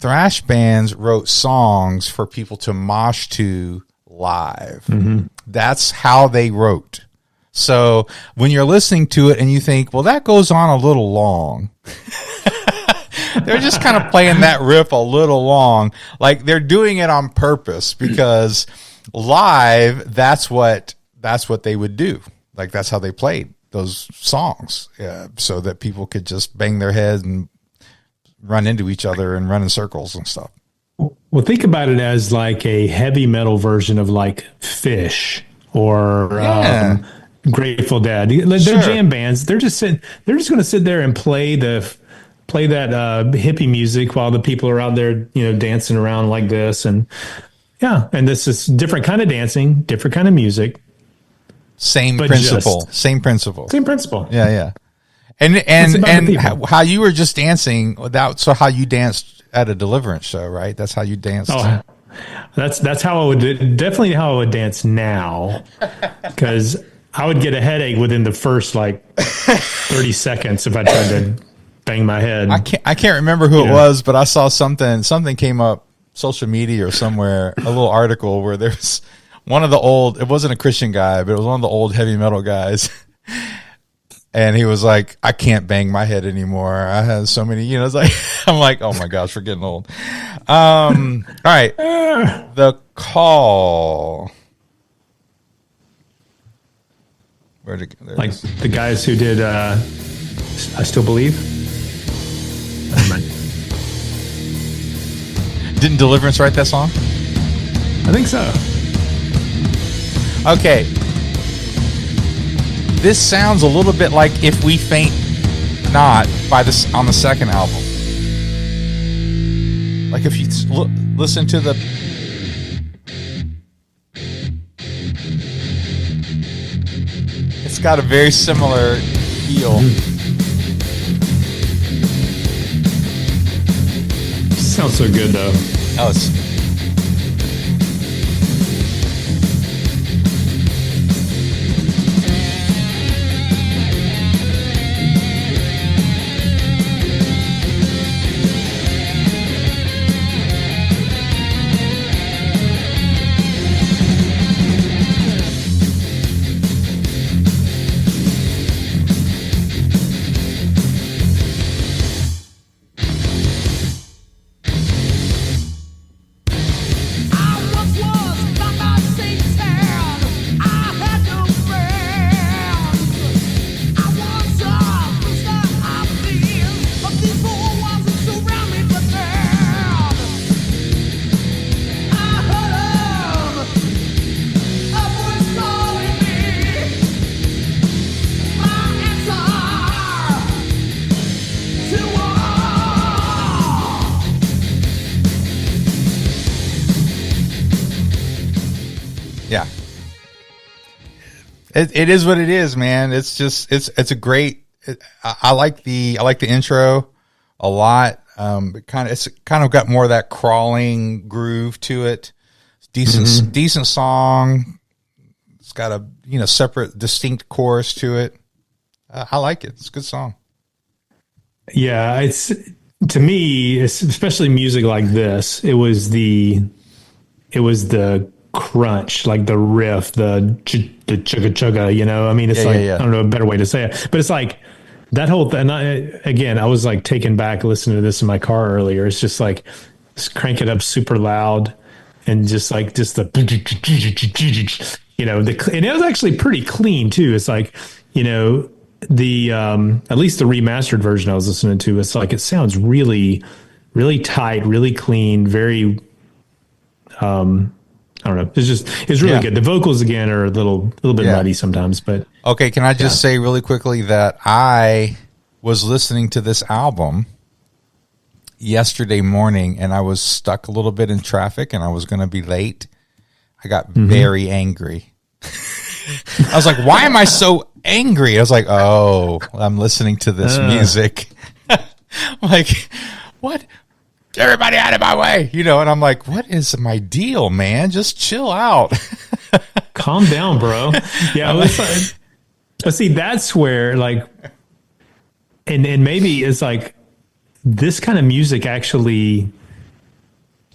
B: Thrash bands wrote songs for people to mosh to live. Mm-hmm. That's how they wrote. So when you're listening to it and you think, well, that goes on a little long. They're just kind of playing that riff a little long. Like they're doing it on purpose because live, that's what they would do. Like that's how they played those songs. So that people could just bang their heads and run into each other and run in circles and stuff.
A: Well, think about it as like a heavy metal version of like Fish or Grateful Dead. They're jam bands. They're just going to sit there and play that hippie music while the people are out there, dancing around like this. And this is different kind of dancing, different kind of music.
B: Same principle. Yeah. And how you were just dancing so how you danced at a Deliverance show, right? That's how you danced.
A: Oh, that's how I would definitely how I would dance now, because I would get a headache within the first 30 seconds if I tried to bang my head.
B: I can't remember who it was, but I saw something came up social media or somewhere, a little article where there's one of the old, it wasn't a Christian guy, but it was one of the old heavy metal guys. And he was like, I can't bang my head anymore. I have so many, it's like, I'm like, oh my gosh, we're getting old. All right. The Call. Where'd it go?
A: Like the guys who did I Still Believe? Never mind.
B: Didn't Deliverance write that song?
A: I think so.
B: Okay. This sounds a little bit like If We Faint Not on the second album. Like if you listen to the... It's got a very similar feel.
A: Sounds so good though.
B: Oh, it's... Yeah. It is what it is, man. It's just it's a great. I like the intro a lot. It's kind of got more of that crawling groove to it. Decent song. It's got a separate, distinct chorus to it. I like it. It's a good song.
A: Yeah, it's to me, especially music like this. It was the crunch, like the riff, the chugga chugga, I mean, it's I don't know a better way to say it, but it's like that whole thing. Again, I was like taken back listening to this in my car earlier. It's just like, just crank it up super loud and just the, and it was actually pretty clean too. It's like, the, at least the remastered version I was listening to, it's like, it sounds really, really tight, really clean, very, I don't know. It's really good. The vocals again are a little bit muddy sometimes, but
B: okay. Can I just say really quickly that I was listening to this album yesterday morning and I was stuck a little bit in traffic and I was going to be late. I got very angry. I was like, why am I so angry? I was like, oh, I'm listening to this music. I'm like, what? Everybody out of my way, and I'm like, what is my deal, man? Just chill out.
A: Calm down, bro. Yeah. See, that's where and maybe it's like this kind of music actually,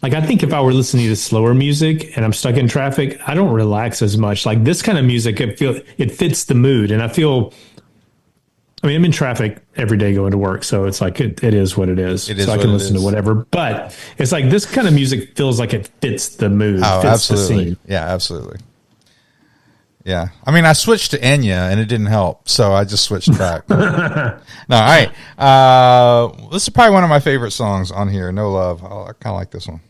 A: like, I think if I were listening to slower music and I'm stuck in traffic, I don't relax as much. Like this kind of music, it fits the mood. And I'm in traffic every day going to work, so it's like it is what it is. So I can listen to whatever. But it's like this kind of music feels like it fits the mood.
B: Oh,
A: fits
B: absolutely.
A: The scene.
B: Yeah, absolutely. Yeah. I mean, I switched to Enya and it didn't help, so I just switched back. No, all right. This is probably one of my favorite songs on here, No Love. I kind of like this one.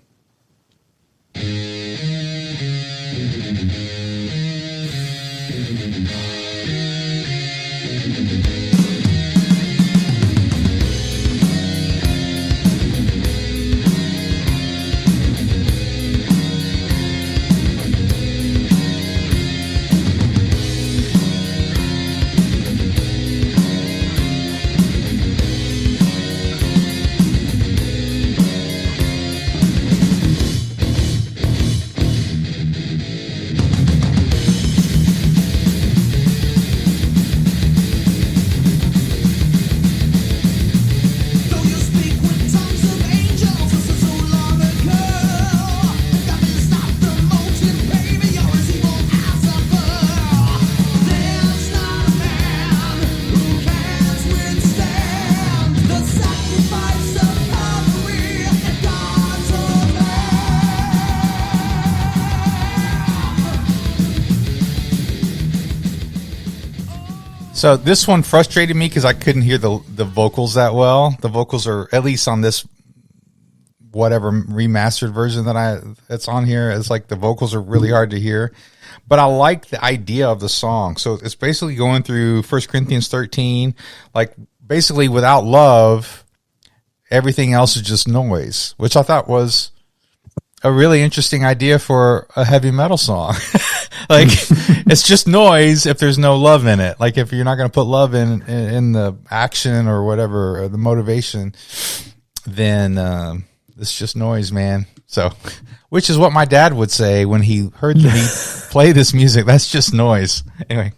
B: So this one frustrated me because I couldn't hear the vocals that well. The vocals are, at least on this whatever remastered version that's on here. It's like the vocals are really hard to hear, but I like the idea of the song. So it's basically going through 1 Corinthians 13, like basically without love, everything else is just noise, which I thought was a really interesting idea for a heavy metal song. Like it's just noise if there's no love in it. Like if you're not going to put love in the action or whatever, or the motivation, then it's just noise, man. So, which is what my dad would say when he heard me play this music. That's just noise. Anyway,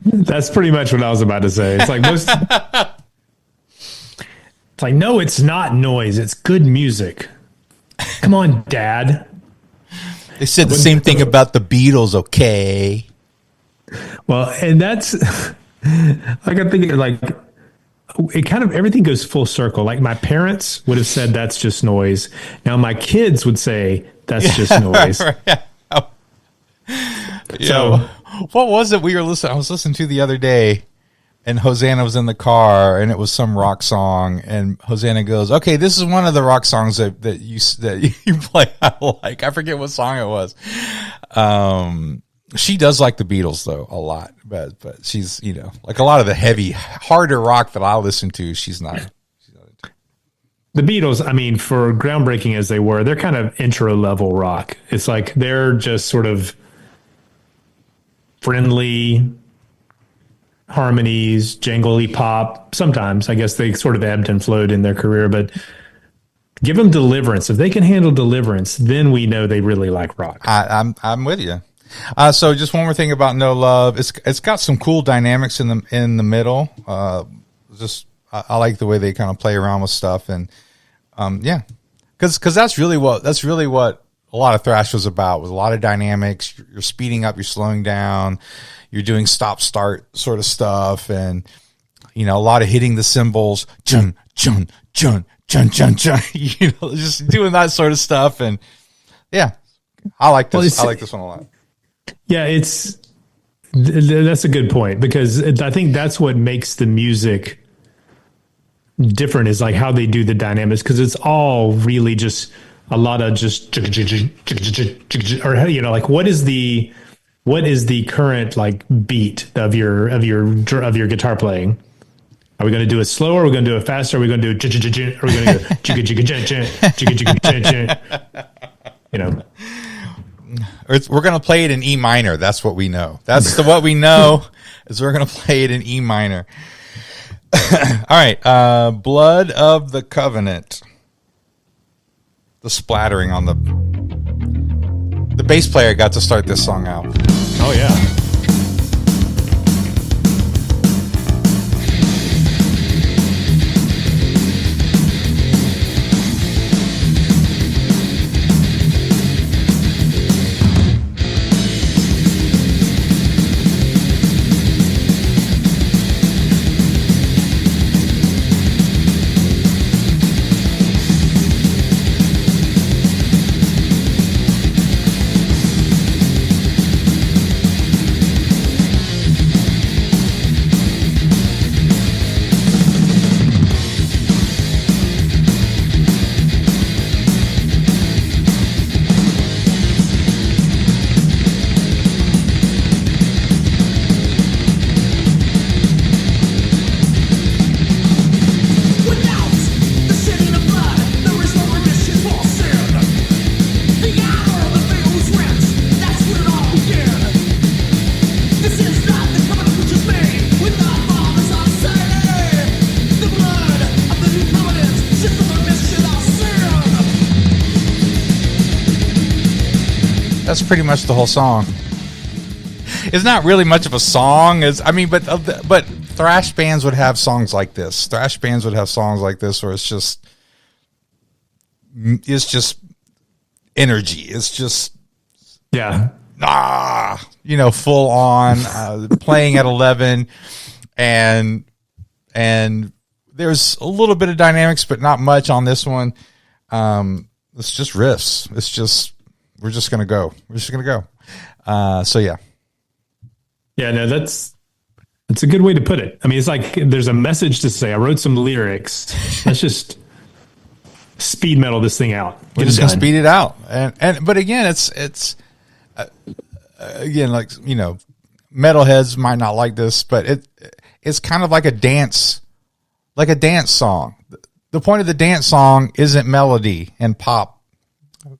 A: that's pretty much what I was about to say. It's like most. It's like, no, it's not noise. It's good music. Come on, Dad.
B: They said the same thing about the Beatles, okay?
A: Well, and that's like I think like it kind of everything goes full circle. Like my parents would have said that's just noise. Now my kids would say that's just noise.
B: So what was it we were listening? I was listening to the other day, and Hosanna was in the car, and it was some rock song, and Hosanna goes, "Okay, this is one of the rock songs that you play. I like. I forget what song it was." She does like the Beatles though a lot, but she's like a lot of the heavy, harder rock that I listen to. She's not into.
A: The Beatles, I mean, for groundbreaking as they were, they're kind of intro level rock. It's like they're just sort of friendly harmonies, jangly pop. Sometimes I guess they sort of ebbed and flowed in their career, but give them Deliverance. If they can handle Deliverance, then we know they really like rock.
B: I'm with you. So just one more thing about No Love. It's got some cool dynamics in the middle. I like the way they kind of play around with stuff, and yeah, because that's really what a lot of thrash was about. Was a lot of dynamics. You're speeding up, you're slowing down. You're doing stop-start sort of stuff, and a lot of hitting the cymbals, chun chun chun chun chun chun. Just doing that sort of stuff, and yeah, I like this. I like this one a lot.
A: Yeah, that's a good point, because I think that's what makes the music different is like how they do the dynamics, because it's all really just a lot of just or like what is the current like beat of your guitar playing? Are we going to do it slower? Are we going to do it faster? Are we going to do it? Are we going to go jigga jigga
B: We're going to play it in E minor. That's what we know. What we know is we're going to play it in E minor. All right. Blood of the Covenant. The splattering on the bass player got to start this song out.
A: Oh yeah.
B: That's pretty much the whole song. It's not really much of a song, but thrash bands would have songs like this. Thrash bands would have songs like this where it's just energy. It's just full on playing at 11, and there's a little bit of dynamics, but not much on this one. It's just riffs. It's just we're just gonna go. So yeah.
A: Yeah, no, that's a good way to put it. I mean, it's like there's a message to say. I wrote some lyrics. Let's just speed metal this thing out.
B: We're just gonna speed it out, but again, it's again, like, you know, metalheads might not like this, but it's kind of like a dance song. The point of the dance song isn't melody and pop.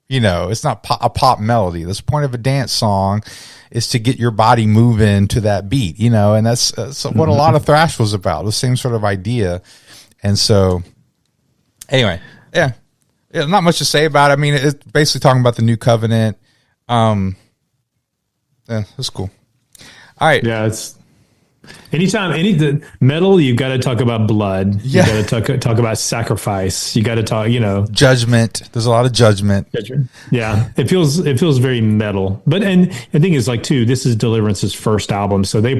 B: You know, it's not a pop melody. The point of a dance song is to get your body moving to that beat, you know, and that's what a lot of thrash was about, the same sort of idea. And so, anyway, yeah, not much to say about it. I mean, it's basically talking about the new covenant. Yeah, that's cool. All right.
A: Yeah, it's any metal, you got to talk about blood.
B: Yeah.
A: You got to talk about sacrifice. You got to talk, you know,
B: judgment. There's a lot of judgment.
A: Yeah, it feels very metal. But and the thing is, like, too, this is Deliverance's first album, so we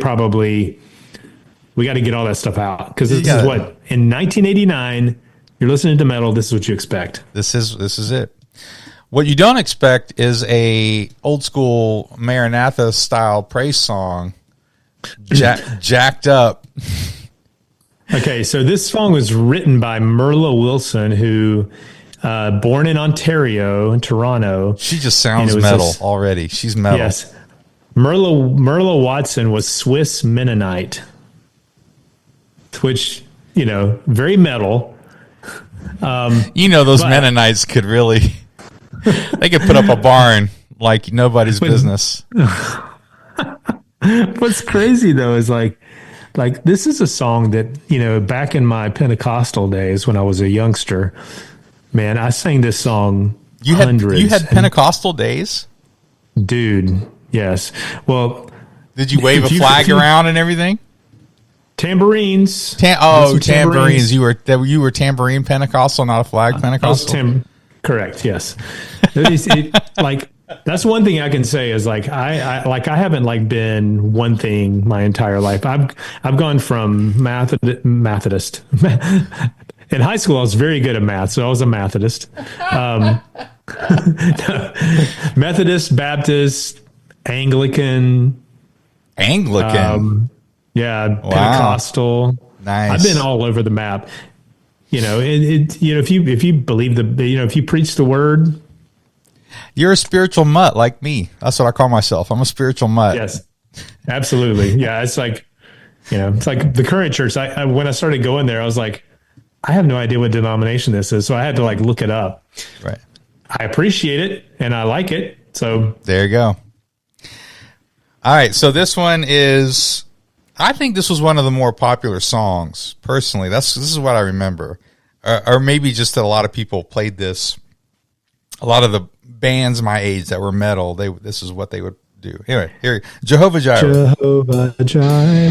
A: got to get all that stuff out, because this is what, in 1989 you're listening to metal. This is what you expect.
B: This is it. What you don't expect is a old school Maranatha style praise song. Jacked up.
A: Okay, so this song was written by Merla Wilson, who born in Ontario, in Toronto.
B: She just sounds metal already. She's metal.
A: Yes. Merla Watson was Swiss Mennonite, which, you know, very metal.
B: You know, those Mennonites could really, they could put up a barn like nobody's business.
A: What's crazy though is like this is a song that, you know, back in my Pentecostal days when I was a youngster, man, I sang this song hundreds.
B: You had Pentecostal days?
A: Dude, yes. Well,
B: did you wave a flag around and everything?
A: Tambourines.
B: Tambourines. You were tambourine Pentecostal, not a flag Pentecostal?
A: Correct, yes. That's one thing I can say is I haven't been one thing my entire life. I've gone from Methodist. In high school, I was very good at math, so I was a Methodist. Methodist, Baptist, Anglican. Yeah,
B: wow.
A: Pentecostal.
B: Nice.
A: I've been all over the map. You know, if you believe if you preach the word.
B: You're a spiritual mutt like me. That's what I call myself. I'm a spiritual mutt.
A: Yes, absolutely. Yeah, it's like, you know, it's like the current church. When I started going there, I was like, I have no idea what denomination this is, so I had to look it up.
B: Right.
A: I appreciate it and I like it. So
B: there you go. All right, so this one is, I think this was one of the more popular songs personally. This is what I remember, or maybe just that a lot of people played this. A lot of the bands my age that were metal, this is what they would do. Anyway, here, Jehovah Jireh.
A: Jehovah Jireh,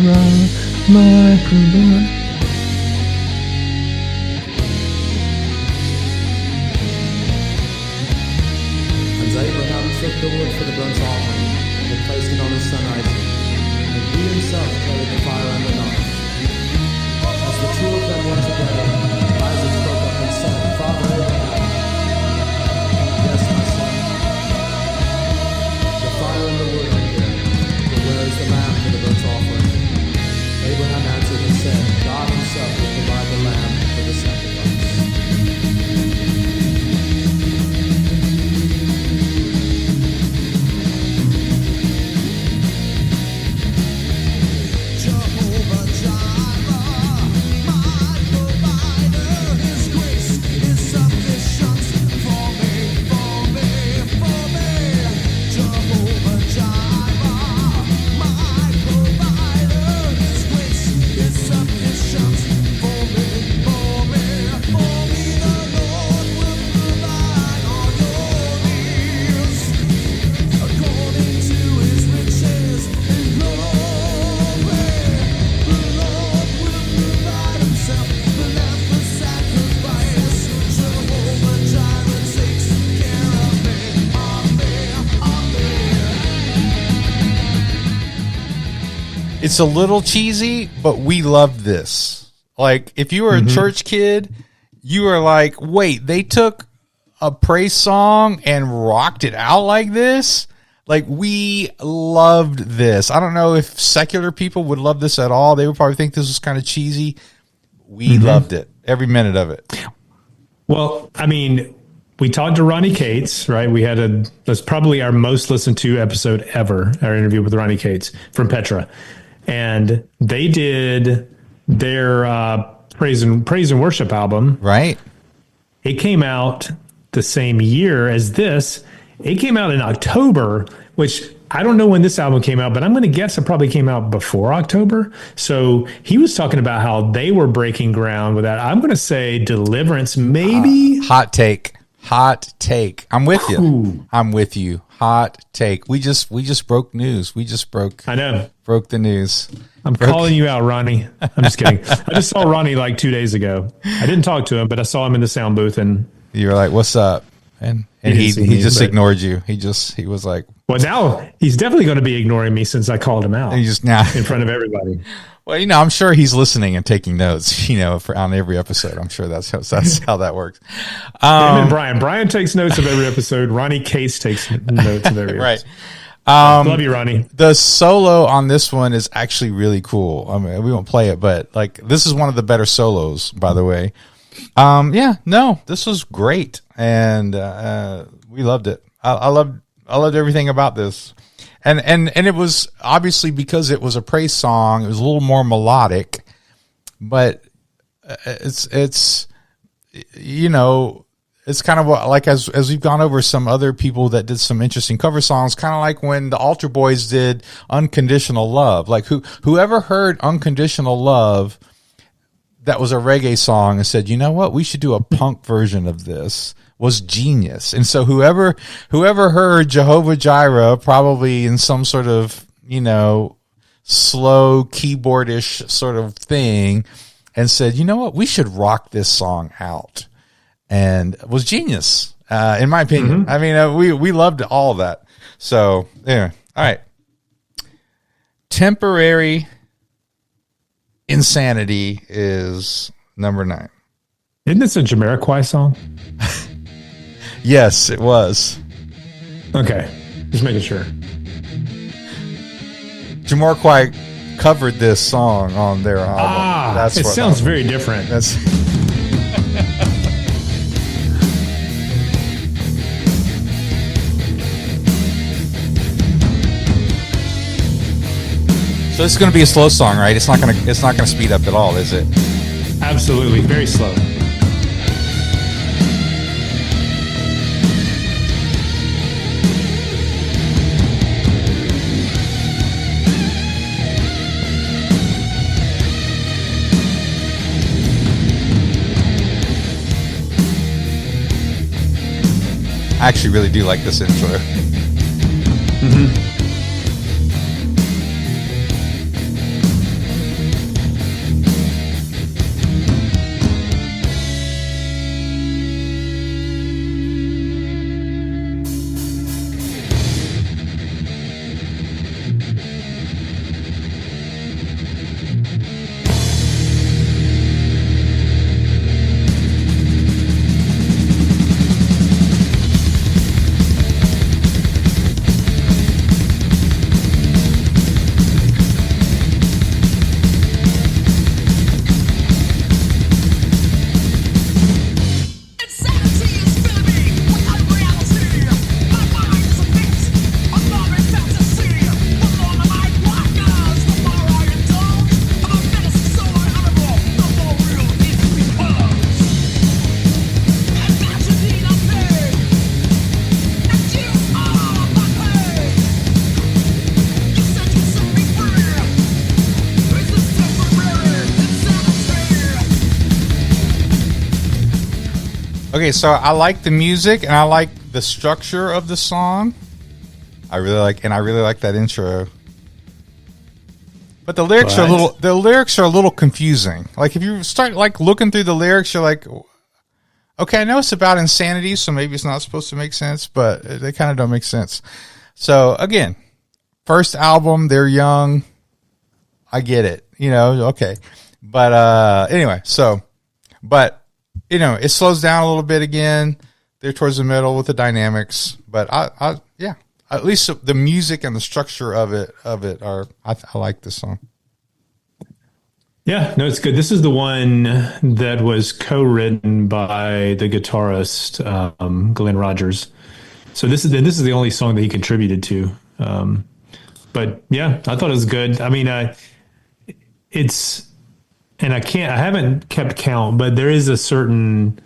A: my provider.
C: And Abraham took the wood for the burnt offering and placed it on his son Isaac, and he himself carried the fire and the knife. As the two of them went together, Isaac spoke up and said, Father Abraham. Yes, my son. The fire and the wood are here, but where is the lamb for the burnt offering? Abraham answered and said, God himself will provide the lamb for the sacrifice.
D: Jehovah Jireh, my provider, His grace is sufficient for me. Jehovah Jireh, my provider, His grace is sufficient for me. The Lord will provide all your needs according to His riches and glory. The Lord will provide Himself the lamb for sacrifice. Jehovah Jireh takes care of me.
B: It's a little cheesy, but we loved this. Like, if you were a church kid, you were like, wait, they took a praise song and rocked it out like this? Like, we loved this. I don't know if secular people would love this at all. They would probably think this was kind of cheesy. We loved it. Every minute of it.
A: Well, I mean, we talked to Ronnie Cates, right? That's probably our most listened to episode ever, our interview with Ronnie Cates from Petra. And they did their praise and worship album.
B: Right.
A: It came out the same year as this. It came out in October, which I don't know when this album came out, but I'm going to guess it probably came out before October. So he was talking about how they were breaking ground with that. I'm going to say Deliverance, maybe.
B: Hot take. Hot take. I'm with you.
A: Ooh.
B: I'm with you. Hot take. We just broke news.
A: I know.
B: Broke the news.
A: I'm calling you out, Ronnie. I'm just kidding. I just saw Ronnie like 2 days ago. I didn't talk to him, but I saw him in the sound booth, and
B: you were like, "What's up?" And he just ignored you. He was like,
A: well, now he's definitely going to be ignoring me since I called him out.
B: He just now
A: in front of everybody.
B: Well, I'm sure he's listening and taking notes. On every episode. I'm sure that's how that works.
A: Him and Brian takes notes of every episode. Ronnie Case takes notes of every
B: right.
A: episode. Love you, Ronnie.
B: The solo on this one is actually really cool. I mean, we won't play it, but like this is one of the better solos, by the way. This was great, and we loved it. I loved everything about this, and it was obviously because it was a praise song. It was a little more melodic, but it's kind of like as we've gone over some other people that did some interesting cover songs, kind of like when the Altar Boys did Unconditional Love. Like whoever heard Unconditional Love, that was a reggae song, and said, you know what, we should do a punk version of this, was genius. And so whoever heard Jehovah Jireh, probably in some sort of, slow keyboardish sort of thing, and said, you know what, we should rock this song out. And it was genius, in my opinion.
A: Mm-hmm.
B: I mean, we loved all of that. So, yeah. All right. Temporary Insanity is number 9.
A: Isn't this a Jamiroquai song?
B: Yes, it was.
A: Okay. Just making sure.
B: Jamiroquai covered this song on their album.
A: It sounds very different.
B: That's... So this is going to be a slow song, right? It's not going to speed up at all, is it?
A: Absolutely, very slow.
B: I actually really do like this intro.
A: Mm-hmm.
B: Okay, so I like the music and I like the structure of the song. I really like that intro. But the lyrics are a little confusing. Like if you start like looking through the lyrics, you're like, okay, I know it's about insanity, so maybe it's not supposed to make sense, but they kind of don't make sense. So again, first album, they're young. I get it, okay. But anyway, it slows down a little bit again. They're towards the middle with the dynamics, but at least the music and the structure of it I like this song.
A: Yeah, no, it's good. This is the one that was co-written by the guitarist Glenn Rogers. So this is the only song that he contributed to. But yeah, I thought it was good. I mean, it's and I haven't kept count, but there is a certain.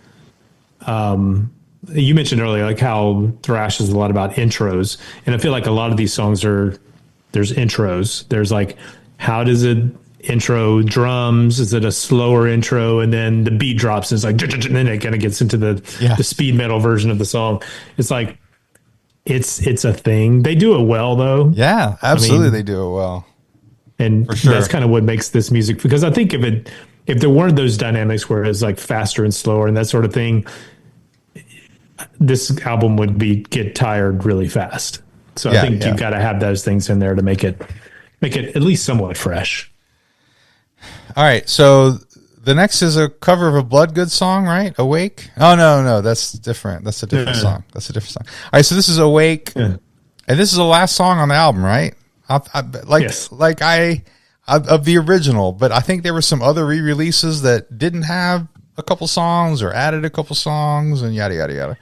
A: You mentioned earlier, like how thrash is a lot about intros, and I feel like a lot of these songs there's intros. There's like, how does it intro drums? Is it a slower intro, and then the beat drops, and it's like, and then it kind of gets into the speed metal version of the song. It's like it's a thing. They do it well, though.
B: Yeah, absolutely, they do it well.
A: And
B: for sure,
A: that's kind of what makes this music. Because I think if there weren't those dynamics where it's like faster and slower and that sort of thing, this album would get tired really fast. So I think you've got to have those things in there to make it at least somewhat fresh.
B: All right, so the next is a cover of a Bloodgood song, right? Awake? Oh no, that's different. That's a different song. That's a different song. All right, so this is Awake, and this is the last song on the album, right? Of the original, but I think there were some other re-releases that didn't have a couple songs or added a couple songs and yada yada yada.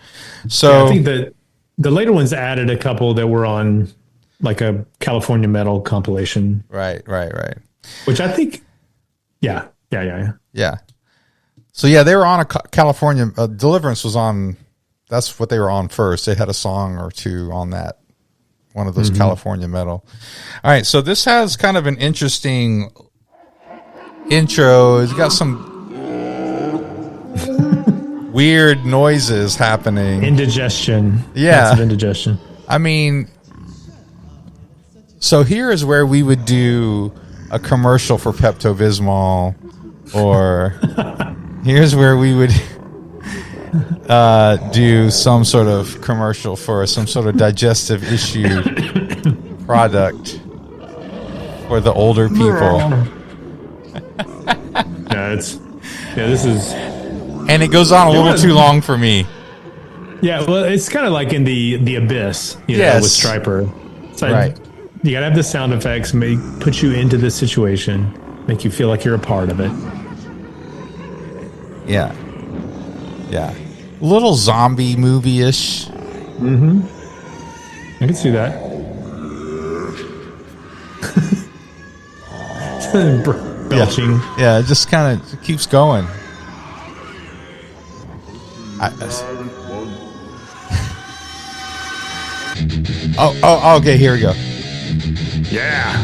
B: So
A: I think that the later ones added a couple that were on like a California metal compilation.
B: Right.
A: Which I think, yeah.
B: So yeah, they were on a California Deliverance was on. That's what they were on first. They had a song or two on that. One of those California metal. All right, so this has kind of an interesting intro. It's got some weird noises happening.
A: Indigestion.
B: Yeah.
A: Lots of indigestion.
B: I mean, so here is where we would do a commercial for Pepto-Bismol, or here's where we would do some sort of commercial for some sort of digestive issue product for the older people.
A: This is,
B: and it goes on a little too long for me.
A: Yeah, well, it's kind of like in the Abyss, know, with Stryper. It's like,
B: right.
A: You gotta have the sound effects, put you into this situation, make you feel like you're a part of it.
B: Yeah. Little zombie movie-ish.
A: Mm-hmm. I can see that. Belching.
B: Yeah, it just kind of keeps going. Okay, here we go.
A: Yeah.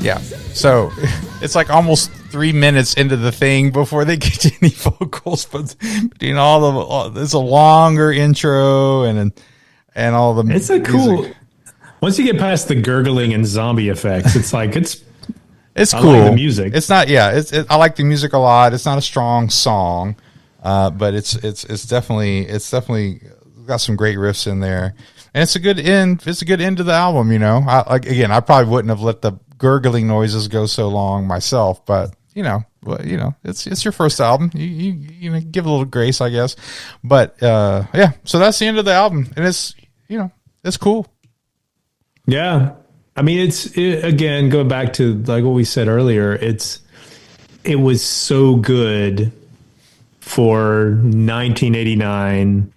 B: Yeah. So it's like almost 3 minutes into the thing before they get to any vocals, but between there's a longer intro and all the
A: It's a cool. Once you get past the gurgling and zombie effects, it's like it's
B: cool.
A: I like the music.
B: It's not, I like the music a lot. It's not a strong song, but it's definitely got some great riffs in there, and it's a good end. It's a good end to the album. I probably wouldn't have let the gurgling noises go so long myself, but it's your first album. You give a little grace, I guess. But so that's the end of the album, and it's cool.
A: Yeah. I mean, again, going back to like what we said earlier, it was so good for 1989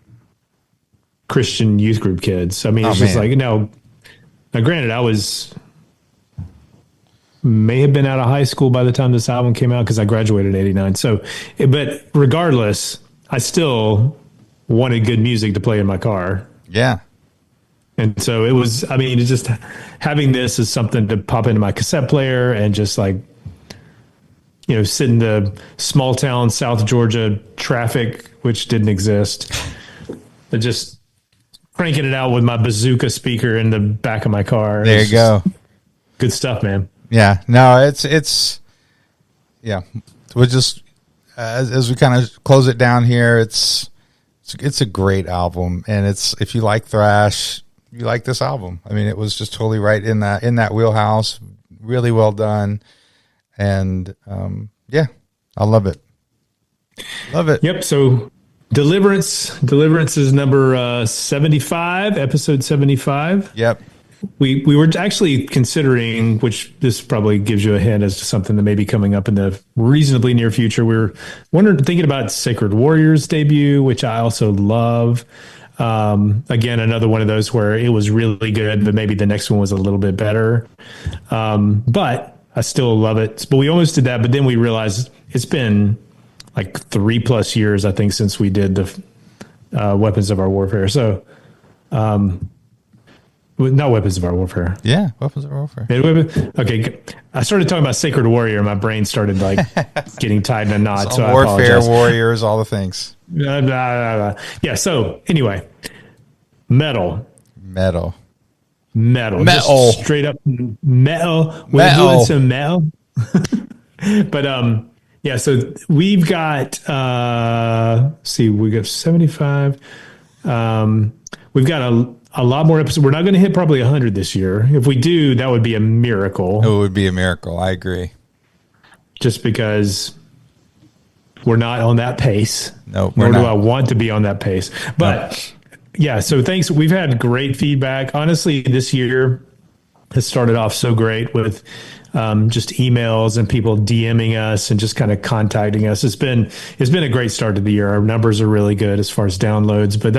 A: Christian youth group kids. I mean, it's just like, now granted, I may have been out of high school by the time this album came out because I graduated in 89. So, but regardless, I still wanted good music to play in my car.
B: Yeah.
A: And so it was, I mean, it's just having this as something to pop into my cassette player and just like, sit in the small town South Georgia traffic, which didn't exist, but just cranking it out with my bazooka speaker in the back of my car.
B: There you go.
A: Good stuff, man.
B: Yeah. No, it's we'll just, as we kind of close it down here, it's a great album. And if you like thrash, you like this album. I mean, it was just totally right in that wheelhouse. Really well done, and I love it. Love it.
A: Yep. So, Deliverance is number 75, episode 75.
B: Yep.
A: We were actually considering, which this probably gives you a hint as to something that may be coming up in the reasonably near future. We were thinking about Sacred Warriors debut, which I also love. Again, another one of those where it was really good, but maybe the next one was a little bit better. But I still love it. But we almost did that, but then we realized it's been like 3+ years, I think, since we did the Weapons of Our Warfare. So, not Weapons of Our Warfare.
B: Yeah, Weapons of Our Warfare.
A: Okay, I started talking about Sacred Warrior. My brain started like getting tied in a knot. So
B: Warfare,
A: I apologize.
B: Warriors, all the things.
A: Yeah. So anyway, metal. Just straight up metal. We're doing some metal. But yeah. So we've got we got 75. We've got a lot more episodes. We're not going to hit probably 100 this year. If we do, that would be a miracle.
B: It would be a miracle. I agree.
A: Just because we're not on that pace.
B: No,
A: nor do I want to be on that pace. But yeah, so thanks. We've had great feedback. Honestly, this year has started off so great with just emails and people DMing us and just kind of contacting us. It's been a great start to the year. Our numbers are really good as far as downloads, but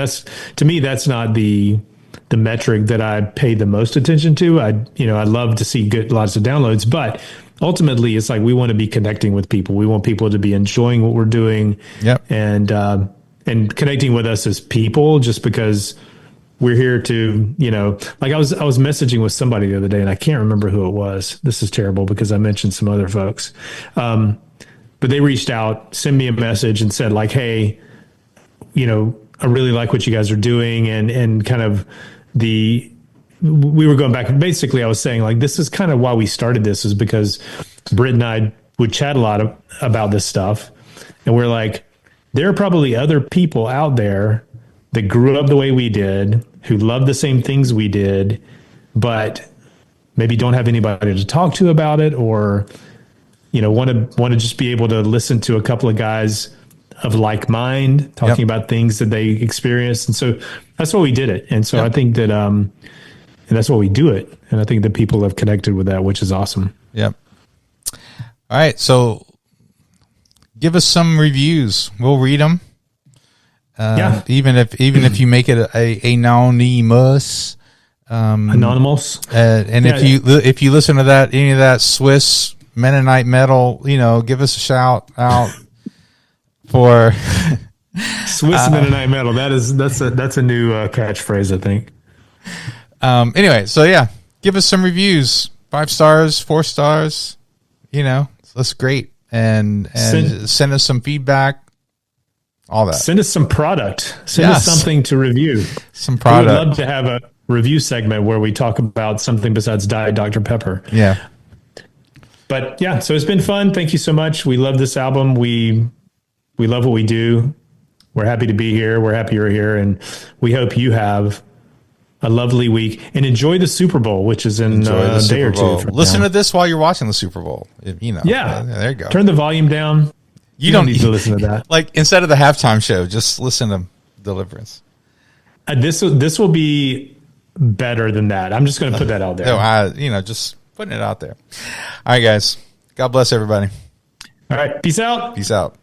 A: to me, that's not the metric that I pay the most attention to. I'd love to see lots of downloads, but ultimately it's like we want to be connecting with people. We want people to be enjoying what we're doing.
B: Yep.
A: And connecting with us as people, just because we're here to, like I was messaging with somebody the other day and I can't remember who it was. This is terrible because I mentioned some other folks. But they reached out, sent me a message and said like, hey, I really like what you guys are doing. And kind of we were going back and basically I was saying like, this is kind of why we started this, is because Britt and I would chat a lot about this stuff. And we're like, there are probably other people out there that grew up the way we did, who love the same things we did, but maybe don't have anybody to talk to about it, or want to just be able to listen to a couple of guys of like mind talking about things that they experienced. And so that's why we did it. And so I think that and that's why we do it. And I think that people have connected with that, which is awesome.
B: Yep. All right, so give us some reviews. We'll read them. Even if you make it a anonymous,
A: anonymous,
B: and if you listen to any of that Swiss Mennonite metal, give us a shout out for
A: Swiss Mennonite metal. That's a new catchphrase, I think.
B: Anyway, so give us some reviews. 5 stars, 4 stars. That's great. and send us some feedback. All that.
A: Send us some product. Send us something to review.
B: Some product.
A: We would love to have a review segment where we talk about something besides Diet Dr. Pepper.
B: Yeah.
A: But yeah, so it's been fun. Thank you so much. We love this album. We love what we do. We're happy to be here. We're happy you're here. And we hope you have a lovely week and enjoy the Super Bowl, which is in a day or two.
B: Listen to this while you're watching the Super Bowl.
A: Yeah.
B: There you go.
A: Turn the volume down. You don't need to listen to that.
B: Like instead of the halftime show, just listen to Deliverance.
A: This will be better than that. I'm just going to put that out there.
B: No, just putting it out there. All right, guys. God bless everybody.
A: All right. Peace out.
B: Peace out.